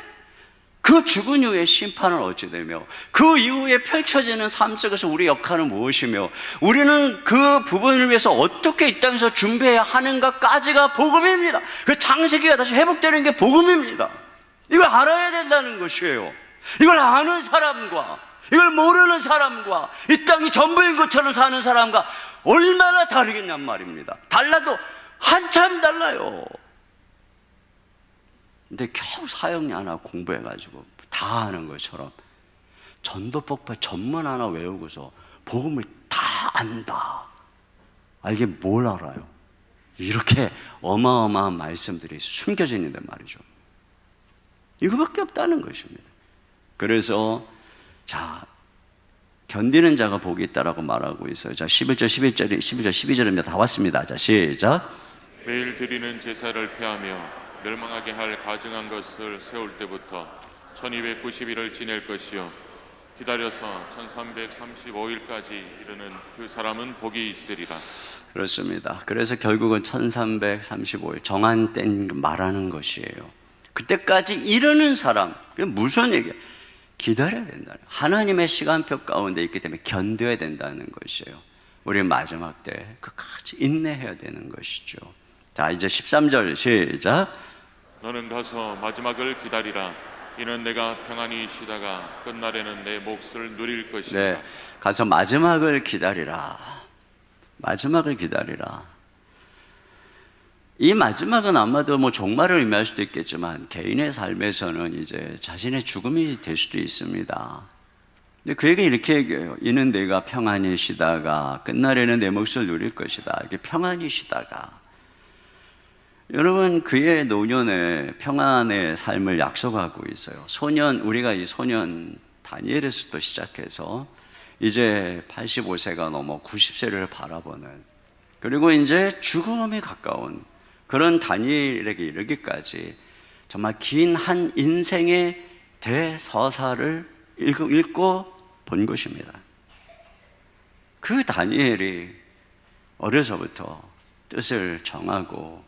그 죽은 이후의 심판은 어찌 되며, 그 이후에 펼쳐지는 삶 속에서 우리 역할은 무엇이며, 우리는 그 부분을 위해서 어떻게 이 땅에서 준비해야 하는가까지가 복음입니다. 그 창세기가 다시 회복되는 게 복음입니다. 이걸 알아야 된다는 것이에요. 이걸 아는 사람과 이걸 모르는 사람과 이 땅이 전부인 것처럼 사는 사람과 얼마나 다르겠냔 말입니다. 달라도 한참 달라요. 근데 겨우 사형리 하나 공부해가지고 다 아는 것처럼 전도폭발 전문 하나 외우고서 복음을 다 안다. 이게 뭘 알아요? 이렇게 어마어마한 말씀들이 숨겨져 있는데 말이죠. 이거밖에 없다는 것입니다. 그래서 견디는 자가 복이 있다라고 말하고 있어요. 11절, 12절입니다. 다 왔습니다. 자, 시작. 매일 드리는 제사를 폐하며 멸망하게 할 가증한 것을 세울 때부터 1290일을 지낼 것이요, 기다려서 1335일까지 이르는 그 사람은 복이 있으리라. 그렇습니다. 그래서 결국은 1335일 정한 때 말하는 것이에요. 그때까지 이르는 사람, 그게 무슨 얘기야? 기다려야 된다는, 하나님의 시간표 가운데 있기 때문에 견뎌야 된다는 것이에요. 우리 마지막 때 끝까지 인내해야 되는 것이죠. 자, 이제 13절 시작. 너는 가서 마지막을 기다리라. 이는 내가 평안히 쉬다가 끝날에는 내 몫을 누릴 것이다. 네, 가서 마지막을 기다리라. 마지막을 기다리라. 이 마지막은 아마도 뭐 종말을 의미할 수도 있겠지만 개인의 삶에서는 이제 자신의 죽음이 될 수도 있습니다. 근데 그에게 이렇게 얘기해요. 이는 내가 평안히 쉬다가 끝날에는 내 몫을 누릴 것이다. 이렇게 평안히 쉬다가, 여러분, 그의 노년의 평안의 삶을 약속하고 있어요. 우리가 이 소년 다니엘에서부터 시작해서 이제 85세가 넘어 90세를 바라보는, 그리고 이제 죽음에 가까운 그런 다니엘에게 이르기까지 정말 긴 한 인생의 대서사를 읽고 본 것입니다. 그 다니엘이 어려서부터 뜻을 정하고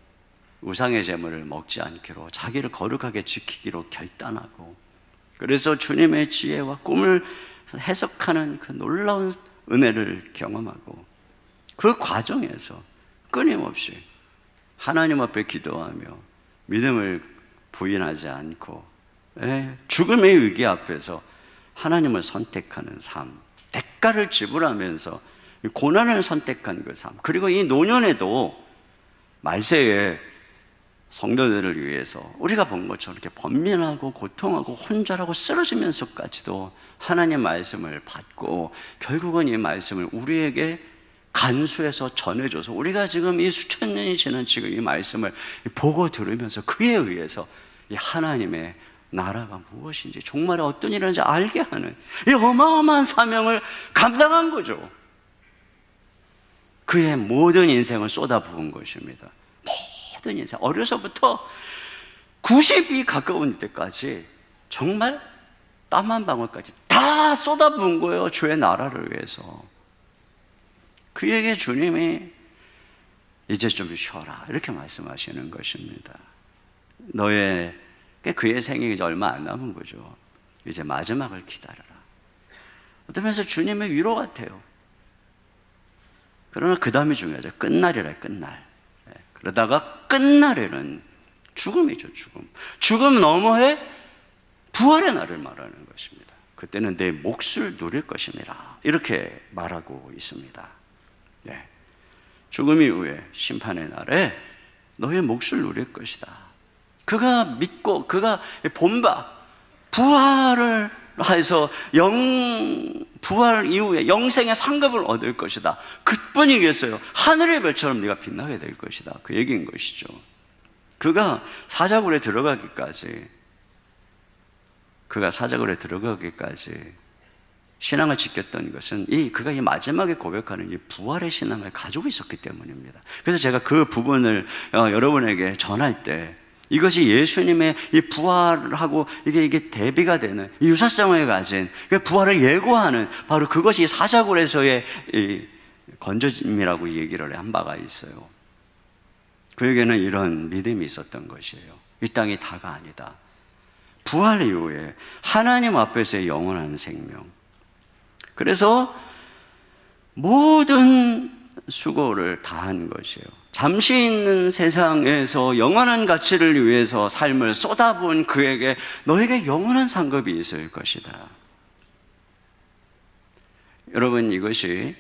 우상의 제물을 먹지 않기로, 자기를 거룩하게 지키기로 결단하고, 그래서 주님의 지혜와 꿈을 해석하는 그 놀라운 은혜를 경험하고, 그 과정에서 끊임없이 하나님 앞에 기도하며 믿음을 부인하지 않고 죽음의 위기 앞에서 하나님을 선택하는 삶, 대가를 지불하면서 고난을 선택한 그 삶, 그리고 이 노년에도 말세에 성도들을 위해서 우리가 본 것처럼 이렇게 번민하고 고통하고 혼절하고 쓰러지면서까지도 하나님 말씀을 받고, 결국은 이 말씀을 우리에게 간수해서 전해줘서 우리가 지금 이 수천 년이 지난 지금 이 말씀을 보고 들으면서 그에 의해서 이 하나님의 나라가 무엇인지, 종말에 어떤 일인지 알게 하는 이 어마어마한 사명을 감당한 거죠. 그의 모든 인생을 쏟아부은 것입니다. 모든 인생, 어려서부터 90이 가까운 때까지 정말 땀 한 방울까지 다 쏟아부은 거예요. 주의 나라를 위해서. 그에게 주님이 이제 좀 쉬어라 이렇게 말씀하시는 것입니다. 그의 생이 이제 얼마 안 남은 거죠. 이제 마지막을 기다려라. 어떤 면에서 주님의 위로 같아요. 그러나 그 다음이 중요하죠. 끝날이라, 끝날. 그러다가 끝날에는 죽음이죠. 죽음 너머에 부활의 날을 말하는 것입니다. 그때는 내 몫을 누릴 것입니다. 이렇게 말하고 있습니다. 죽음 이후에 심판의 날에 너의 몫을 누릴 것이다. 그가 믿고 그가 본바 부활을 해서 부활 이후에 영생의 상급을 얻을 것이다. 그뿐이겠어요. 하늘의 별처럼 네가 빛나게 될 것이다. 그 얘기인 것이죠. 그가 사자굴에 들어가기까지 신앙을 지켰던 것은 그가 이 마지막에 고백하는 이 부활의 신앙을 가지고 있었기 때문입니다. 그래서 제가 그 부분을 여러분에게 전할 때, 이것이 예수님의 이 부활하고 이게 대비가 되는 이 유사성을 가진 그 부활을 예고하는 바로 그것이 사자굴에서의 이 건져짐이라고 얘기를 한 바가 있어요. 그에게는 이런 믿음이 있었던 것이에요. 이 땅이 다가 아니다. 부활 이후에 하나님 앞에서의 영원한 생명. 그래서 모든 수고를 다한 것이에요. 잠시 있는 세상에서 영원한 가치를 위해서 삶을 쏟아부은 그에게 너에게 영원한 상급이 있을 것이다. 여러분, 이것이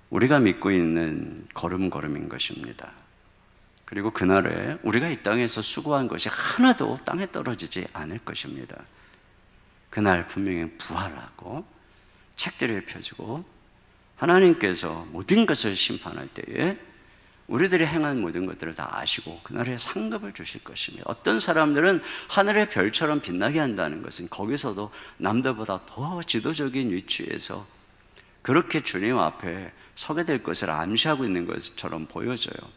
우리가 믿고 있는 걸음걸음인 것입니다. 그리고 그날에 우리가 이 땅에서 수고한 것이 하나도 땅에 떨어지지 않을 것입니다. 그날 분명히 부활하고 책들이 펴지고 하나님께서 모든 것을 심판할 때에 우리들이 행한 모든 것들을 다 아시고 그날에 상급을 주실 것입니다. 어떤 사람들은 하늘의 별처럼 빛나게 한다는 것은 거기서도 남들보다 더 지도적인 위치에서 그렇게 주님 앞에 서게 될 것을 암시하고 있는 것처럼 보여져요.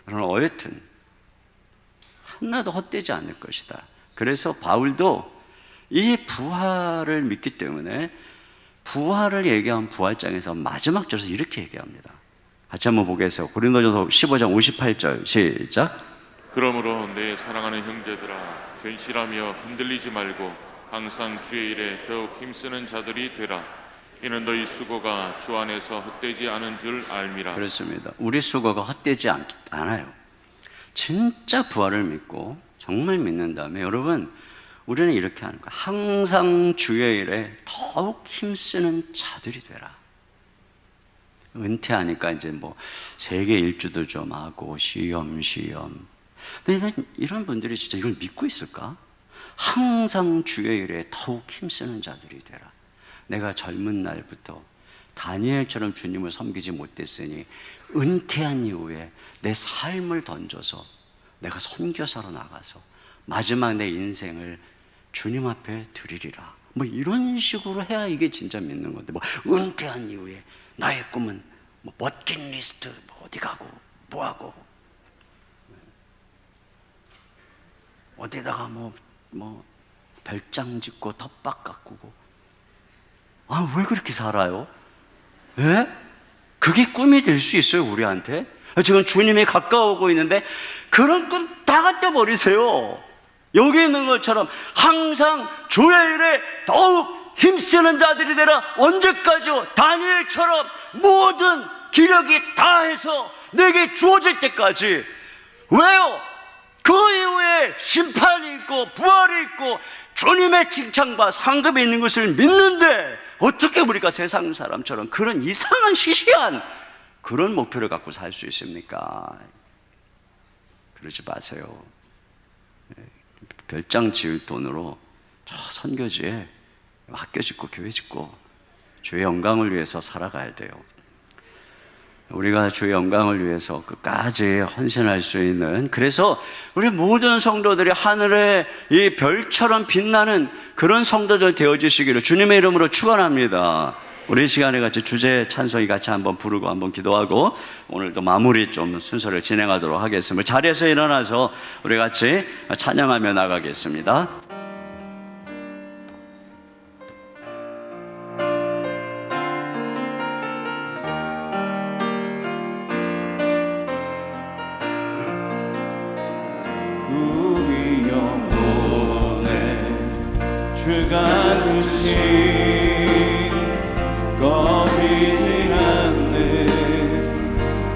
그러나 어여튼 하나도 헛되지 않을 것이다. 그래서 바울도 이 부활을 믿기 때문에 부활을 얘기한 부활장에서 마지막 절에서 이렇게 얘기합니다. 같이 한번 보겠어요. 고린도전서 15장 58절 시작. 그러므로 내 사랑하는 형제들아, 견실하며 흔들리지 말고 항상 주의 일에 더욱 힘쓰는 자들이 되라. 이는 너희 수고가 주 안에서 헛되지 않은 줄 알미라. 그렇습니다. 우리 수고가 헛되지 않아요. 진짜 부활을 믿고 정말 믿는다면 여러분, 우리는 이렇게 하는 거야. 항상 주의 일에 더욱 힘쓰는 자들이 되라. 은퇴하니까 이제 뭐 세계 일주도 좀 하고 쉬엄쉬엄. 근데 이런 분들이 진짜 이걸 믿고 있을까? 항상 주의 일에 더욱 힘쓰는 자들이 되라. 내가 젊은 날부터 다니엘처럼 주님을 섬기지 못했으니 은퇴한 이후에 내 삶을 던져서 내가 선교사로 나가서 마지막 내 인생을 주님 앞에 드리리라. 뭐 이런 식으로 해야 이게 진짜 믿는 건데, 뭐 은퇴한 이후에 나의 꿈은 뭐 버킷리스트, 뭐 어디 가고 뭐 하고 어디다가 뭐 별장 짓고 텃밭 가꾸고. 아, 왜 그렇게 살아요? 예? 그게 꿈이 될 수 있어요, 우리한테? 지금 주님이 가까워오고 있는데 그런 꿈 다 갖다 버리세요. 여기 있는 것처럼 항상 주의 일에 더욱 힘쓰는 자들이 되라. 언제까지요? 다니엘처럼 모든 기력이 다해서 내게 주어질 때까지. 왜요? 그 이후에 심판이 있고 부활이 있고 주님의 칭찬과 상급이 있는 것을 믿는데 어떻게 우리가 세상 사람처럼 그런 이상한 시시한 그런 목표를 갖고 살 수 있습니까? 그러지 마세요. 별장 지을 돈으로 저 선교지에 학교 짓고 교회 짓고 주의 영광을 위해서 살아가야 돼요. 우리가 주의 영광을 위해서 끝까지 헌신할 수 있는, 그래서 우리 모든 성도들이 하늘의 이 별처럼 빛나는 그런 성도들 되어주시기를 주님의 이름으로 축원합니다. 우리 시간에 같이 주제 찬송이 같이 한번 부르고 한번 기도하고 오늘도 마무리 좀 순서를 진행하도록 하겠습니다. 자리에서 일어나서 우리 같이 찬양하며 나가겠습니다. 우리 영혼에 주가 주신 꺼지지 않는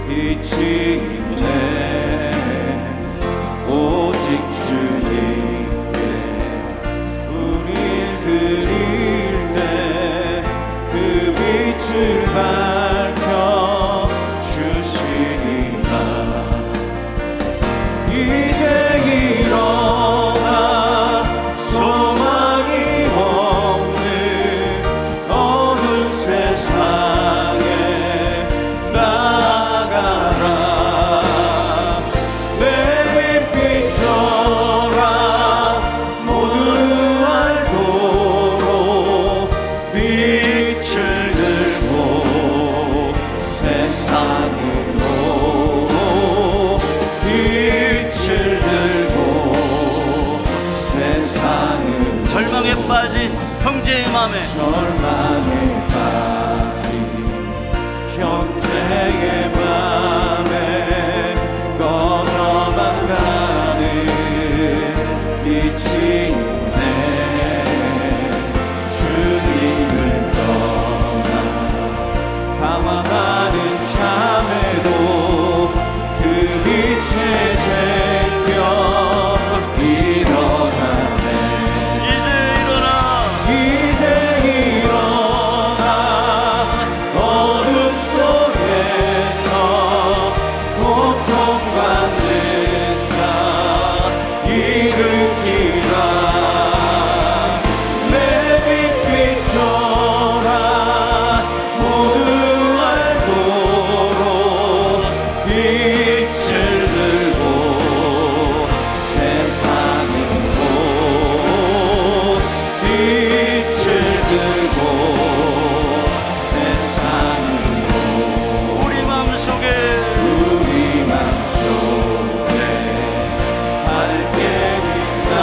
빛이 있네. 오직 주님께 우릴 드릴 때 그 빛을 밝혀 주시리라. 이제 일어나 소망이 없는 어두운 세상에 나아가라. 내 빛 비춰라. 모두 알도록 빛을 들고 세상으로 빛을 들고 세상으로. 절망에 빠진 형제의 맘에 절망에 빠진 형제의 맘에 꺼져만 가는 빛이 있네. 주님을 떠나 방황하는 참에도 그 빛의 생명 일어나네. 이제 일어나 어둠 속에서 고통받는 자 일으키라. 내 빛 비춰라. 모두 알도록 빛을 들고 세상으로 빛을 들고 세상으로. 우리 마음속에 우리 맘속에 밝게 빛나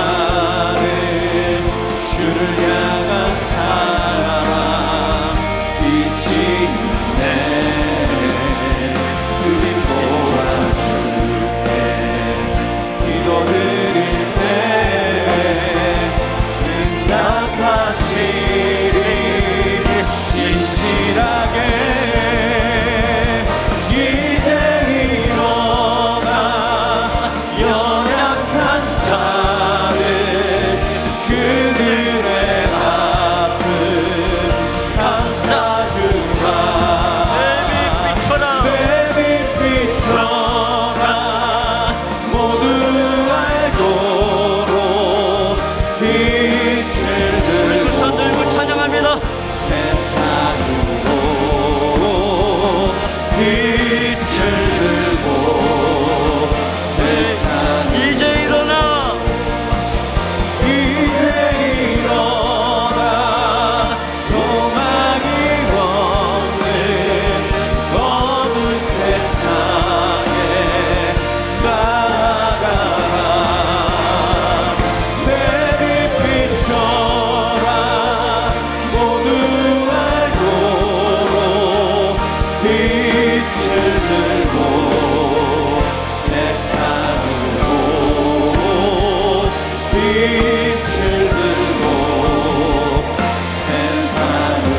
빛을 들고 세상으로.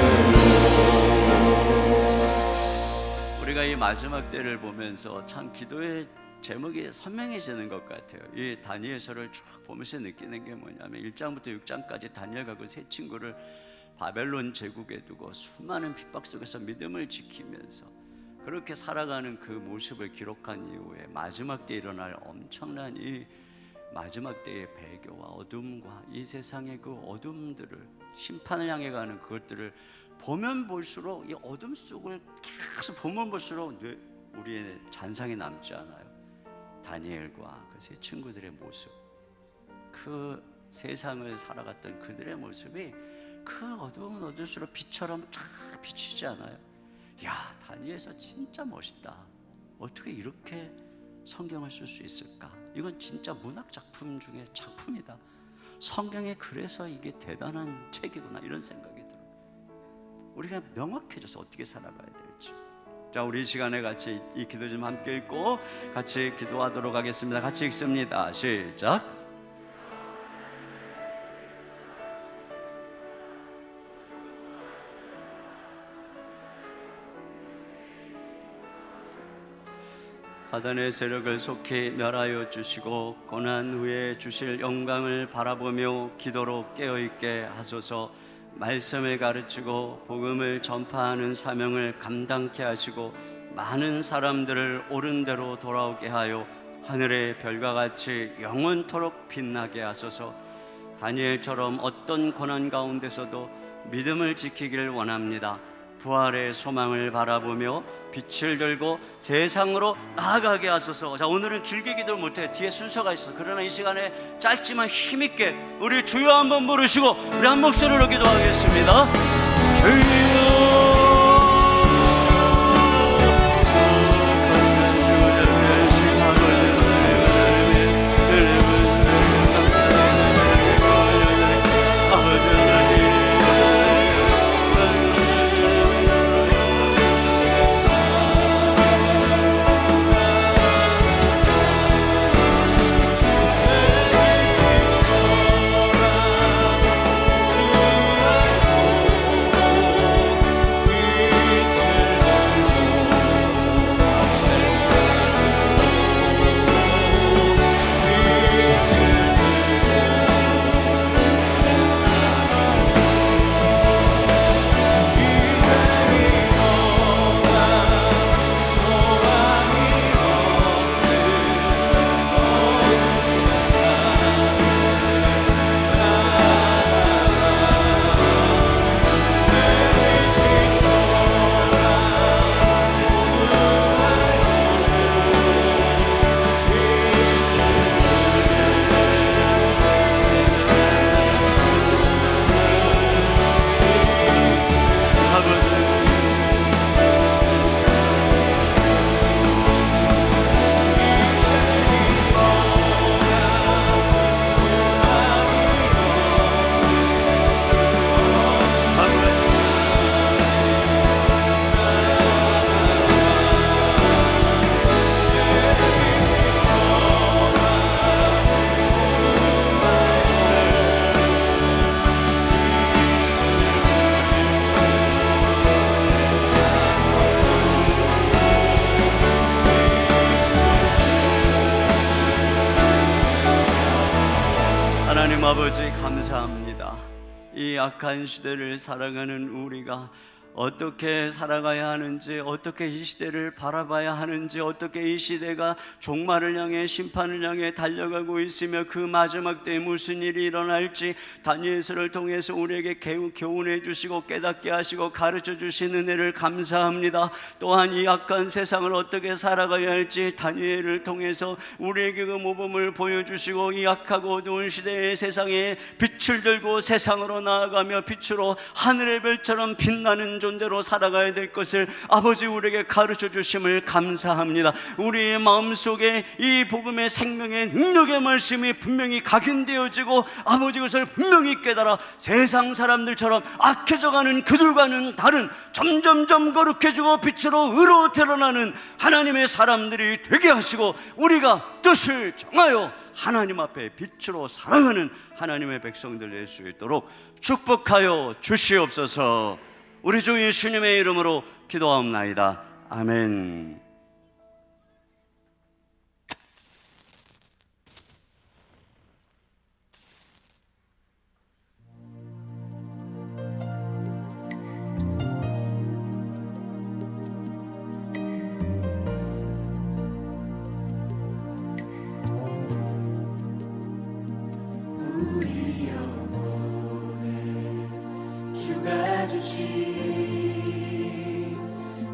우리가 이 마지막 때를 보면서 참 기도의 제목이 선명해지는 것 같아요. 이 다니엘서를 쭉 보면서 느끼는 게 뭐냐면 1장부터 6장까지 다니엘과 그 세 친구를 바벨론 제국에 두고 수많은 핍박 속에서 믿음을 지키면서 그렇게 살아가는 그 모습을 기록한 이후에 마지막 때 일어날 엄청난 이 마지막 때의 배교와 어둠과 이 세상의 그 어둠들을 심판을 향해 가는 그것들을 보면 볼수록 이 어둠 속을 계속 보면 볼수록 우리의 잔상에 남지 않아요. 다니엘과 그 세 친구들의 모습, 그 세상을 살아갔던 그들의 모습이 그 어두운 어둠수록 빛처럼 쫙 비치지 않아요? 야, 다니엘서 진짜 멋있다. 어떻게 이렇게 성경을 쓸 수 있을까? 이건 진짜 문학 작품 중에 작품이다. 성경에 그래서 이게 대단한 책이구나, 이런 생각이 들어요. 우리가 명확해져서 어떻게 살아가야 될지. 자, 우리 이 시간에 같이 이 기도 좀 함께 읽고 같이 기도하도록 하겠습니다. 같이 읽습니다. 시작. 사단의 세력을 속히 멸하여 주시고 고난 후에 주실 영광을 바라보며 기도로 깨어있게 하소서. 말씀을 가르치고 복음을 전파하는 사명을 감당케 하시고 많은 사람들을 옳은 대로 돌아오게 하여 하늘의 별과 같이 영원토록 빛나게 하소서. 다니엘처럼 어떤 고난 가운데서도 믿음을 지키길 원합니다. 부활의 소망을 바라보며 빛을 들고 세상으로 나아가게 하소서. 자, 오늘은 길게 기도를 못해. 뒤에 순서가 있어. 그러나 이 시간에 짧지만 힘있게 우리 주여 한번 부르시고 우리 한 목소리로 기도하겠습니다. 주여. 하나님 아버지 감사합니다. 이 악한 시대를 살아가는 우리가 어떻게 살아가야 하는지, 어떻게 이 시대를 바라봐야 하는지, 어떻게 이 시대가 종말을 향해 심판을 향해 달려가고 있으며 그 마지막 때에 무슨 일이 일어날지 다니엘서를 통해서 우리에게 교훈해 주시고 깨닫게 하시고 가르쳐 주신 은혜를 감사합니다. 또한 이 악한 세상을 어떻게 살아가야 할지 다니엘을 통해서 우리에게 그 모범을 보여주시고 이 악하고 어두운 시대의 세상에 빛을 들고 세상으로 나아가며 빛으로 하늘의 별처럼 빛나는 존재로 살아가야 될 것을 아버지 우리에게 가르쳐 주심을 감사합니다. 우리의 마음속에 이 복음의 생명의 능력의 말씀이 분명히 각인되어지고 아버지 것을 분명히 깨달아 세상 사람들처럼 악해져가는 그들과는 다른 점점점 거룩해지고 빛으로 의로 드러나는 하나님의 사람들이 되게 하시고 우리가 뜻을 정하여 하나님 앞에 빛으로 살아가는 하나님의 백성들 될 수 있도록 축복하여 주시옵소서. 우리 주 예수님의 이름으로 기도하옵나이다. 아멘.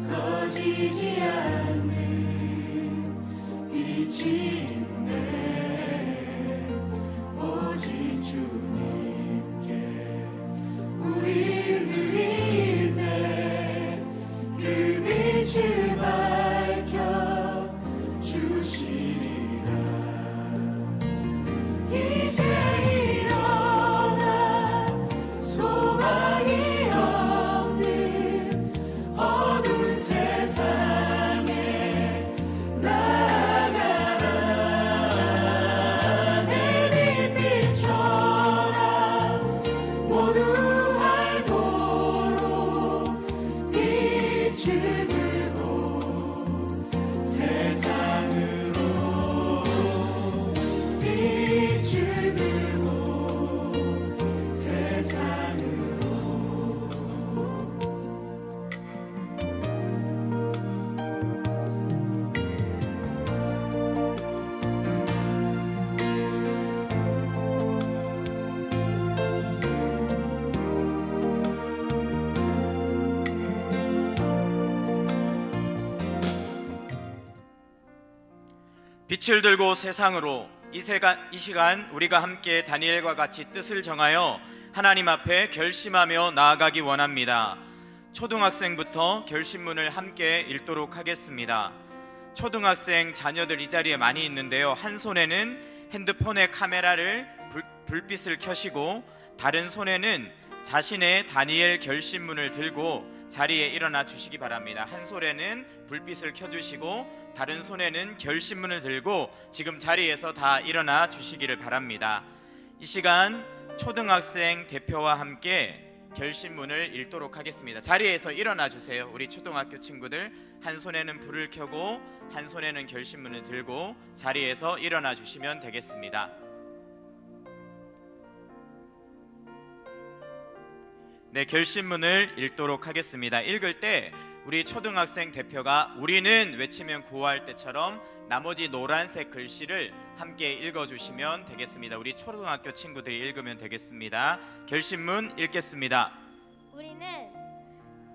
거지지 않는 빛이 있네. 오직 주님께 우리 드릴 때 그 빛을 밝혀 주시리라. 이제 일어나 소망이 없는 어두운 세상에 나아가라. 내 빛처럼 모두 알도록 빛을 들고 세상으로 빛을 들고 세상으로. 빛을 들고 세상으로. 이 시간 우리가 함께 다니엘과 같이 뜻을 정하여 하나님 앞에 결심하며 나아가기 원합니다. 초등학생부터 결심문을 함께 읽도록 하겠습니다. 초등학생 자녀들 이 자리에 많이 있는데요, 한 손에는 핸드폰의 카메라를 불빛을 켜시고 다른 손에는 자신의 다니엘 결심문을 들고 자리에 일어나 주시기 바랍니다. 한 손에는 불빛을 켜주시고 다른 손에는 결심문을 들고 지금 자리에서 다 일어나 주시기를 바랍니다. 이 시간 초등학생 대표와 함께 결심문을 읽도록 하겠습니다. 자리에서 일어나 주세요. 우리 초등학교 친구들, 한 손에는 불을 켜고 한 손에는 결심문을 들고 자리에서 일어나 주시면 되겠습니다. 네, 결심문을 읽도록 하겠습니다. 읽을 때 우리 초등학생 대표가 우리는 외치면 구호할 때처럼 나머지 노란색 글씨를 함께 읽어주시면 되겠습니다. 우리 초등학교 친구들이 읽으면 되겠습니다. 결심문 읽겠습니다. 우리는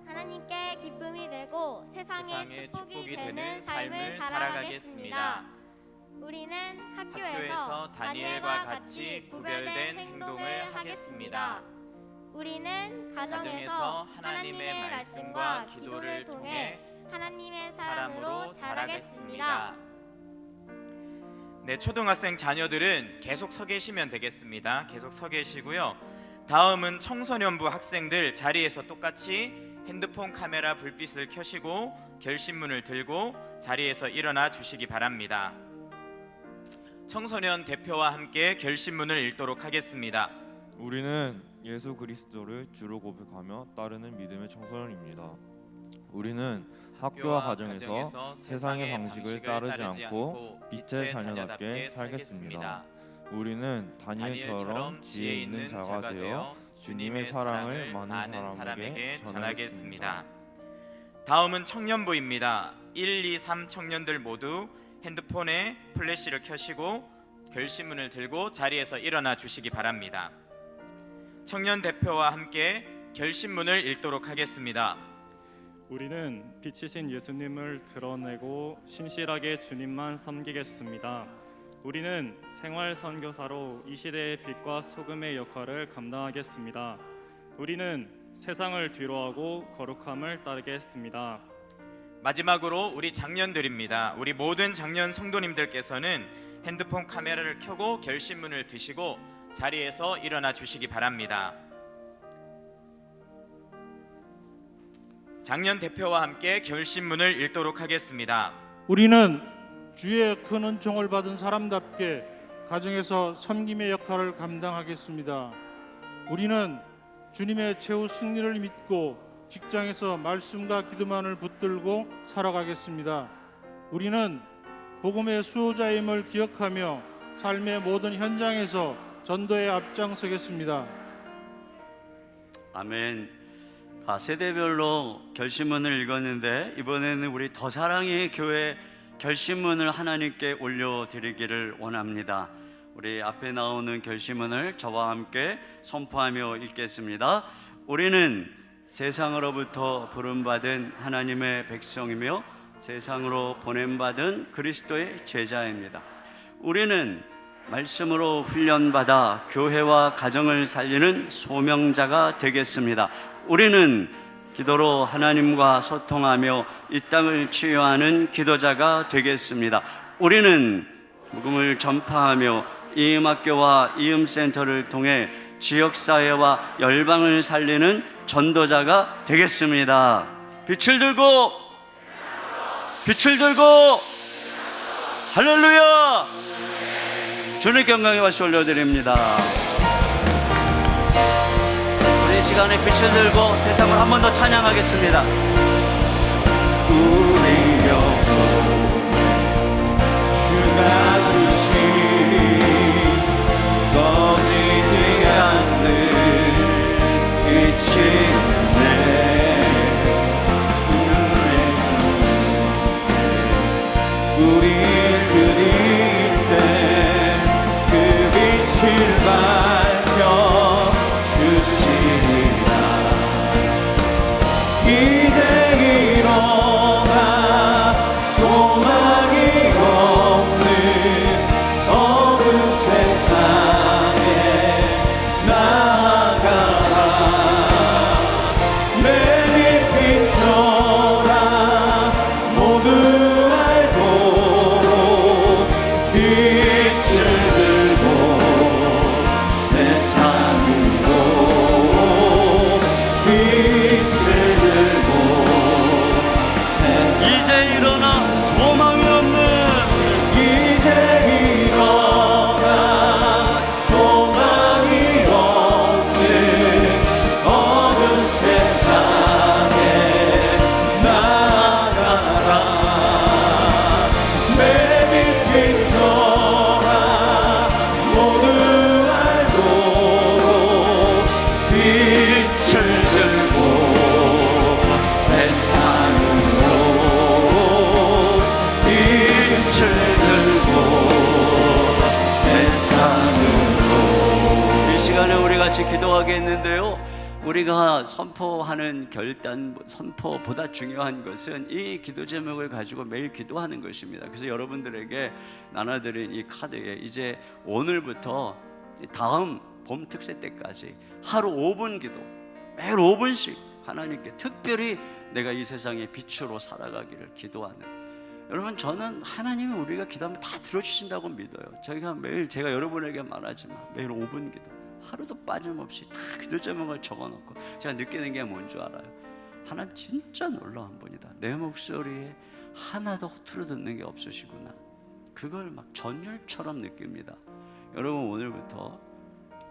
하나님께 기쁨이 되고 세상에 축복이 되는 삶을 살아가겠습니다. 우리는 학교에서 다니엘과 같이 구별된 행동을 하겠습니다. 우리는 가정에서 하나님의 말씀과 기도를 통해 하나님의 사람으로 자라겠습니다. 네, 초등학생 자녀들은 계속 서 계시면 되겠습니다. 계속 서 계시고요. 다음은 청소년부 학생들 자리에서 똑같이 핸드폰 카메라 불빛을 켜시고 결심문을 들고 자리에서 일어나 주시기 바랍니다. 청소년 대표와 함께 결심문을 읽도록 하겠습니다. 우리는 예수 그리스도를 주로 고백하며 따르는 믿음의 청소년입니다. 우리는 학교와 가정에서 세상의 방식을 따르지 않고 빛의 자녀답게 살겠습니다. 우리는 다니엘처럼 지혜 있는 자가 되어 주님의 사랑을 많은 사람에게 전하겠습니다. 다음은 청년부입니다. 1, 2, 3 청년들 모두 핸드폰에 플래시를 켜시고 결심문을 들고 자리에서 일어나 주시기 바랍니다. 청년 대표와 함께 결심문을 읽도록 하겠습니다. 우리는 빛이신 예수님을 드러내고 신실하게 주님만 섬기겠습니다. 우리는 생활 선교사로 이 시대의 빛과 소금의 역할을 감당하겠습니다. 우리는 세상을 뒤로하고 거룩함을 따르게 했습니다. 마지막으로 우리 장년들입니다. 우리 모든 장년 성도님들께서는 핸드폰 카메라를 켜고 결심문을 드시고 자리에서 일어나 주시기 바랍니다. 장년 대표와 함께 결심문을 읽도록 하겠습니다. 우리는 주의 큰 은총을 받은 사람답게 가정에서 섬김의 역할을 감당하겠습니다. 우리는 주님의 최후 승리를 믿고 직장에서 말씀과 기도만을 붙들고 살아가겠습니다. 우리는 복음의 수호자임을 기억하며 삶의 모든 현장에서 전도에 앞장서겠습니다. 아멘. 세대별로 결심문을 읽었는데 이번에는 우리 더사랑의 교회 결심문을 하나님께 올려드리기를 원합니다. 우리 앞에 나오는 결심문을 저와 함께 선포하며 읽겠습니다. 우리는 세상으로부터 부름받은 하나님의 백성이며 세상으로 보냄받은 그리스도의 제자입니다. 우리는 말씀으로 훈련받아 교회와 가정을 살리는 소명자가 되겠습니다. 우리는 기도로 하나님과 소통하며 이 땅을 치유하는 기도자가 되겠습니다. 우리는 복음을 전파하며 이음학교와 이음센터를 통해 지역사회와 열방을 살리는 전도자가 되겠습니다. 빛을 들고 할렐루야! 주님께 영광의 박수 올려드립니다. 우리 이 시간에 빛을 들고 세상을 한 번 더 찬양하겠습니다. 우리 곁에 주가 주신 꺼지지 않는 빛이 우리를 드릴 때 그 빛을 밝혀 주시리라. 이제 일어나 소망이 없는 어두운 세상에 나아가라. 내 빛 비춰라. 모두 기도하겠는데요. 우리가 선포하는 선포보다 중요한 것은 이 기도 제목을 가지고 매일 기도하는 것입니다. 그래서 여러분들에게 나눠드린 이 카드에 이제 오늘부터 다음 봄 특세 때까지 하루 5분 기도, 매일 5분씩 하나님께 특별히 내가 이 세상의 빛으로 살아가기를 기도하는, 여러분 저는 하나님이 우리가 기도하면 다 들어주신다고 믿어요. 제가 매일 제가 여러분에게 말하지만 매일 5분 기도, 하루도 빠짐없이 다 기도 제목을 적어놓고 제가 느끼는 게 뭔 줄 알아요? 하나님 진짜 놀라운 분이다. 내 목소리에 하나도 허투루 듣는 게 없으시구나. 그걸 막 전율처럼 느낍니다. 여러분 오늘부터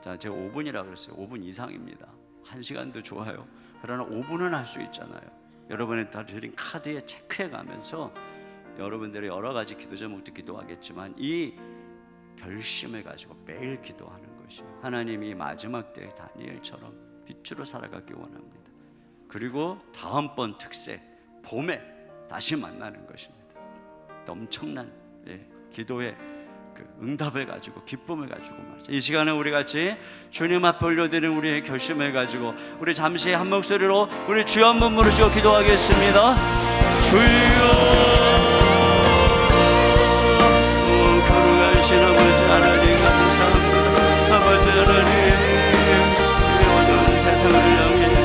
제가 5분이라고 그랬어요. 5분 이상입니다. 1시간도 좋아요. 그러나 5분은 할 수 있잖아요. 여러분이 다 드린 카드에 체크해 가면서 여러분들의 여러 가지 기도 제목도 기도하겠지만 이 결심을 가지고 매일 기도하는 것이 하나님이 마지막 때 다니엘처럼 빛으로 살아가기 원합니다. 그리고 다음번 특세 봄에 다시 만나는 것입니다. 엄청난 기도의 그 응답을 가지고 기쁨을 가지고 말이죠. 이 시간에 우리 같이 주님 앞에 올려드리는 우리의 결심을 가지고 우리 잠시 한 목소리로 우리 주여 한번 부르시고 기도하겠습니다. 주여 거룩하신 아버지 하나님 감사합니다. 아버지 하나님 이 어두운 세상을 향해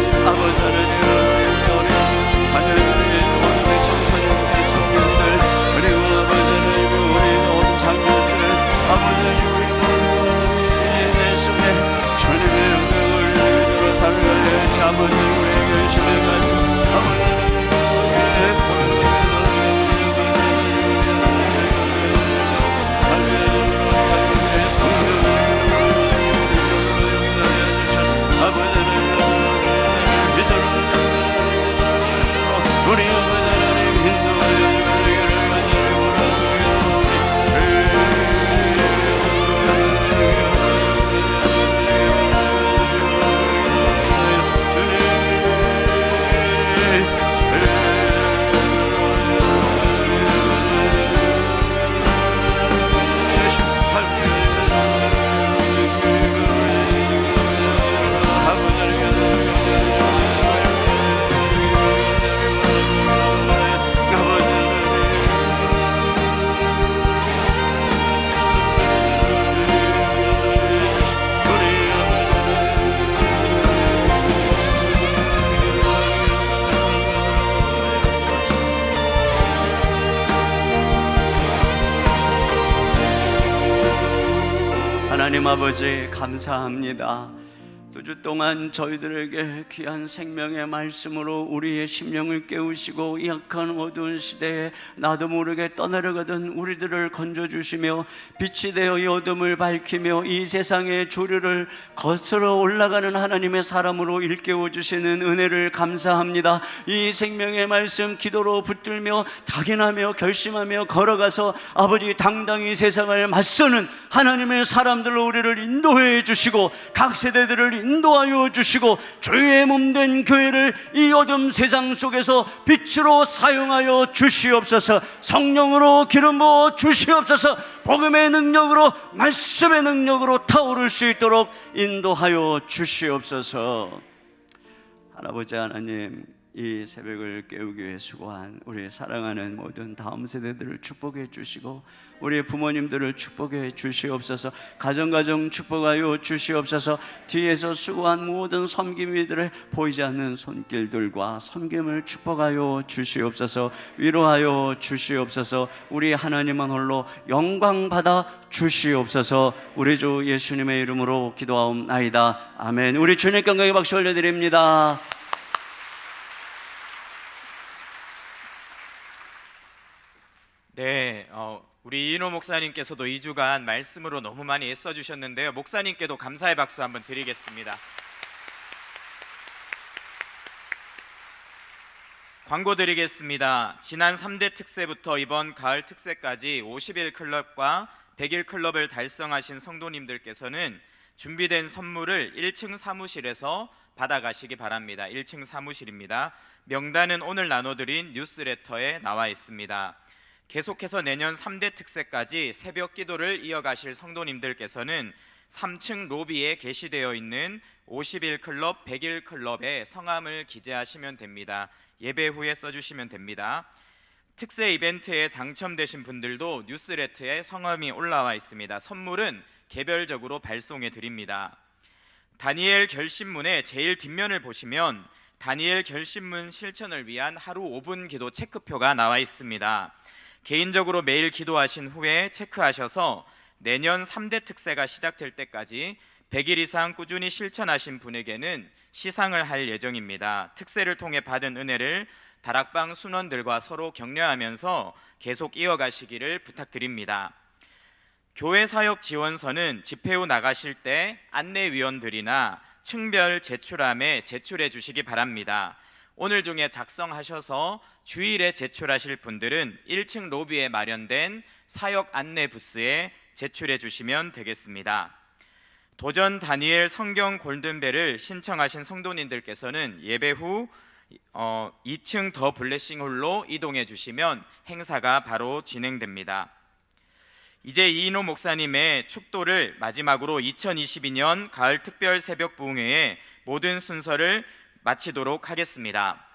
하나님 아버지 감사합니다. 2주 동안 저희들에게 귀한 생명의 말씀으로 우리의 심령을 깨우시고 이 약한 어두운 시대에 나도 모르게 떠내려가던 우리들을 건져주시며 빛이 되어 이 어둠을 밝히며 이 세상의 조류를 거슬러 올라가는 하나님의 사람으로 일깨워주시는 은혜를 감사합니다. 이 생명의 말씀 기도로 붙들며 각인하며 결심하며 걸어가서 아버지 당당히 세상을 맞서는 하나님의 사람들로 우리를 인도해 주시고 각 세대들을 인도하여 주시고 주의 몸된 교회를 이 어둠 세상 속에서 빛으로 사용하여 주시옵소서. 성령으로 기름 부어 주시옵소서. 복음의 능력으로 말씀의 능력으로 타오를 수 있도록 인도하여 주시옵소서. 할아버지 하나님, 이 새벽을 깨우기 위해 수고한 우리 사랑하는 모든 다음 세대들을 축복해 주시고 우리 부모님들을 축복해 주시옵소서. 가정 축복하여 주시옵소서. 뒤에서 수고한 모든 섬김이들의 보이지 않는 손길들과 섬김을 축복하여 주시옵소서. 위로하여 주시옵소서. 우리 하나님만 홀로 영광 받아 주시옵소서. 우리 주 예수님의 이름으로 기도하옵나이다. 아멘. 우리 주님께 영광의 박수 올려드립니다. 네, 우리 이인호 목사님께서도 2주간 말씀으로 너무 많이 애써주셨는데요. 목사님께도 감사의 박수 한번 드리겠습니다. 광고 드리겠습니다. 지난 3대 특세부터 이번 가을 특세까지 50일 클럽과 100일 클럽을 달성하신 성도님들께서는 준비된 선물을 1층 사무실에서 받아가시기 바랍니다. 1층 사무실입니다. 명단은 오늘 나눠드린 뉴스레터에 나와 있습니다. 계속해서 내년 3대 특세까지 새벽 기도를 이어가실 성도님들께서는 3층 로비에 게시되어 있는 50일 클럽, 100일 클럽에 성함을 기재하시면 됩니다. 예배 후에 써주시면 됩니다. 특세 이벤트에 당첨되신 분들도 뉴스레터에 성함이 올라와 있습니다. 선물은 개별적으로 발송해 드립니다. 다니엘 결심문의 제일 뒷면을 보시면 다니엘 결심문 실천을 위한 하루 5분 기도 체크표가 나와 있습니다. 개인적으로 매일 기도하신 후에 체크하셔서 내년 3대 특세가 시작될 때까지 100일 이상 꾸준히 실천하신 분에게는 시상을 할 예정입니다. 특세를 통해 받은 은혜를 다락방 순원들과 서로 격려하면서 계속 이어가시기를 부탁드립니다. 교회 사역 지원서는 집회 후 나가실 때 안내위원들이나 층별 제출함에 제출해 주시기 바랍니다. 오늘 중에 작성하셔서 주일에 제출하실 분들은 1층 로비에 마련된 사역 안내 부스에 제출해 주시면 되겠습니다. 도전 다니엘 성경 골든벨을 신청하신 성도님들께서는 예배 후 2층 더 블레싱 홀로 이동해 주시면 행사가 바로 진행됩니다. 이제 이인호 목사님의 축도를 마지막으로 2022년 가을 특별 새벽 부흥회의 모든 순서를 마치도록 하겠습니다.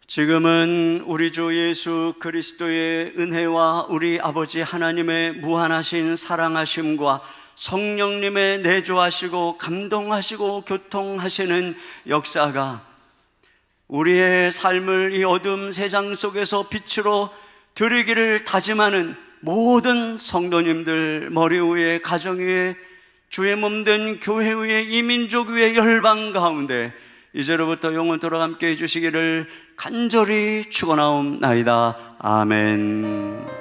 지금은 우리 주 예수 그리스도의 은혜와 우리 아버지 하나님의 무한하신 사랑하심과 성령님의 내조하시고 감동하시고 교통하시는 역사가 우리의 삶을 이 어둠 세상 속에서 빛으로 드리기를 다짐하는 모든 성도님들 머리 위에 가정 위에 주의 몸된 교회 위에 이민족 위에 열방 가운데 이제로부터 영원토록 함께 해주시기를 간절히 축원하옵나이다. 아멘.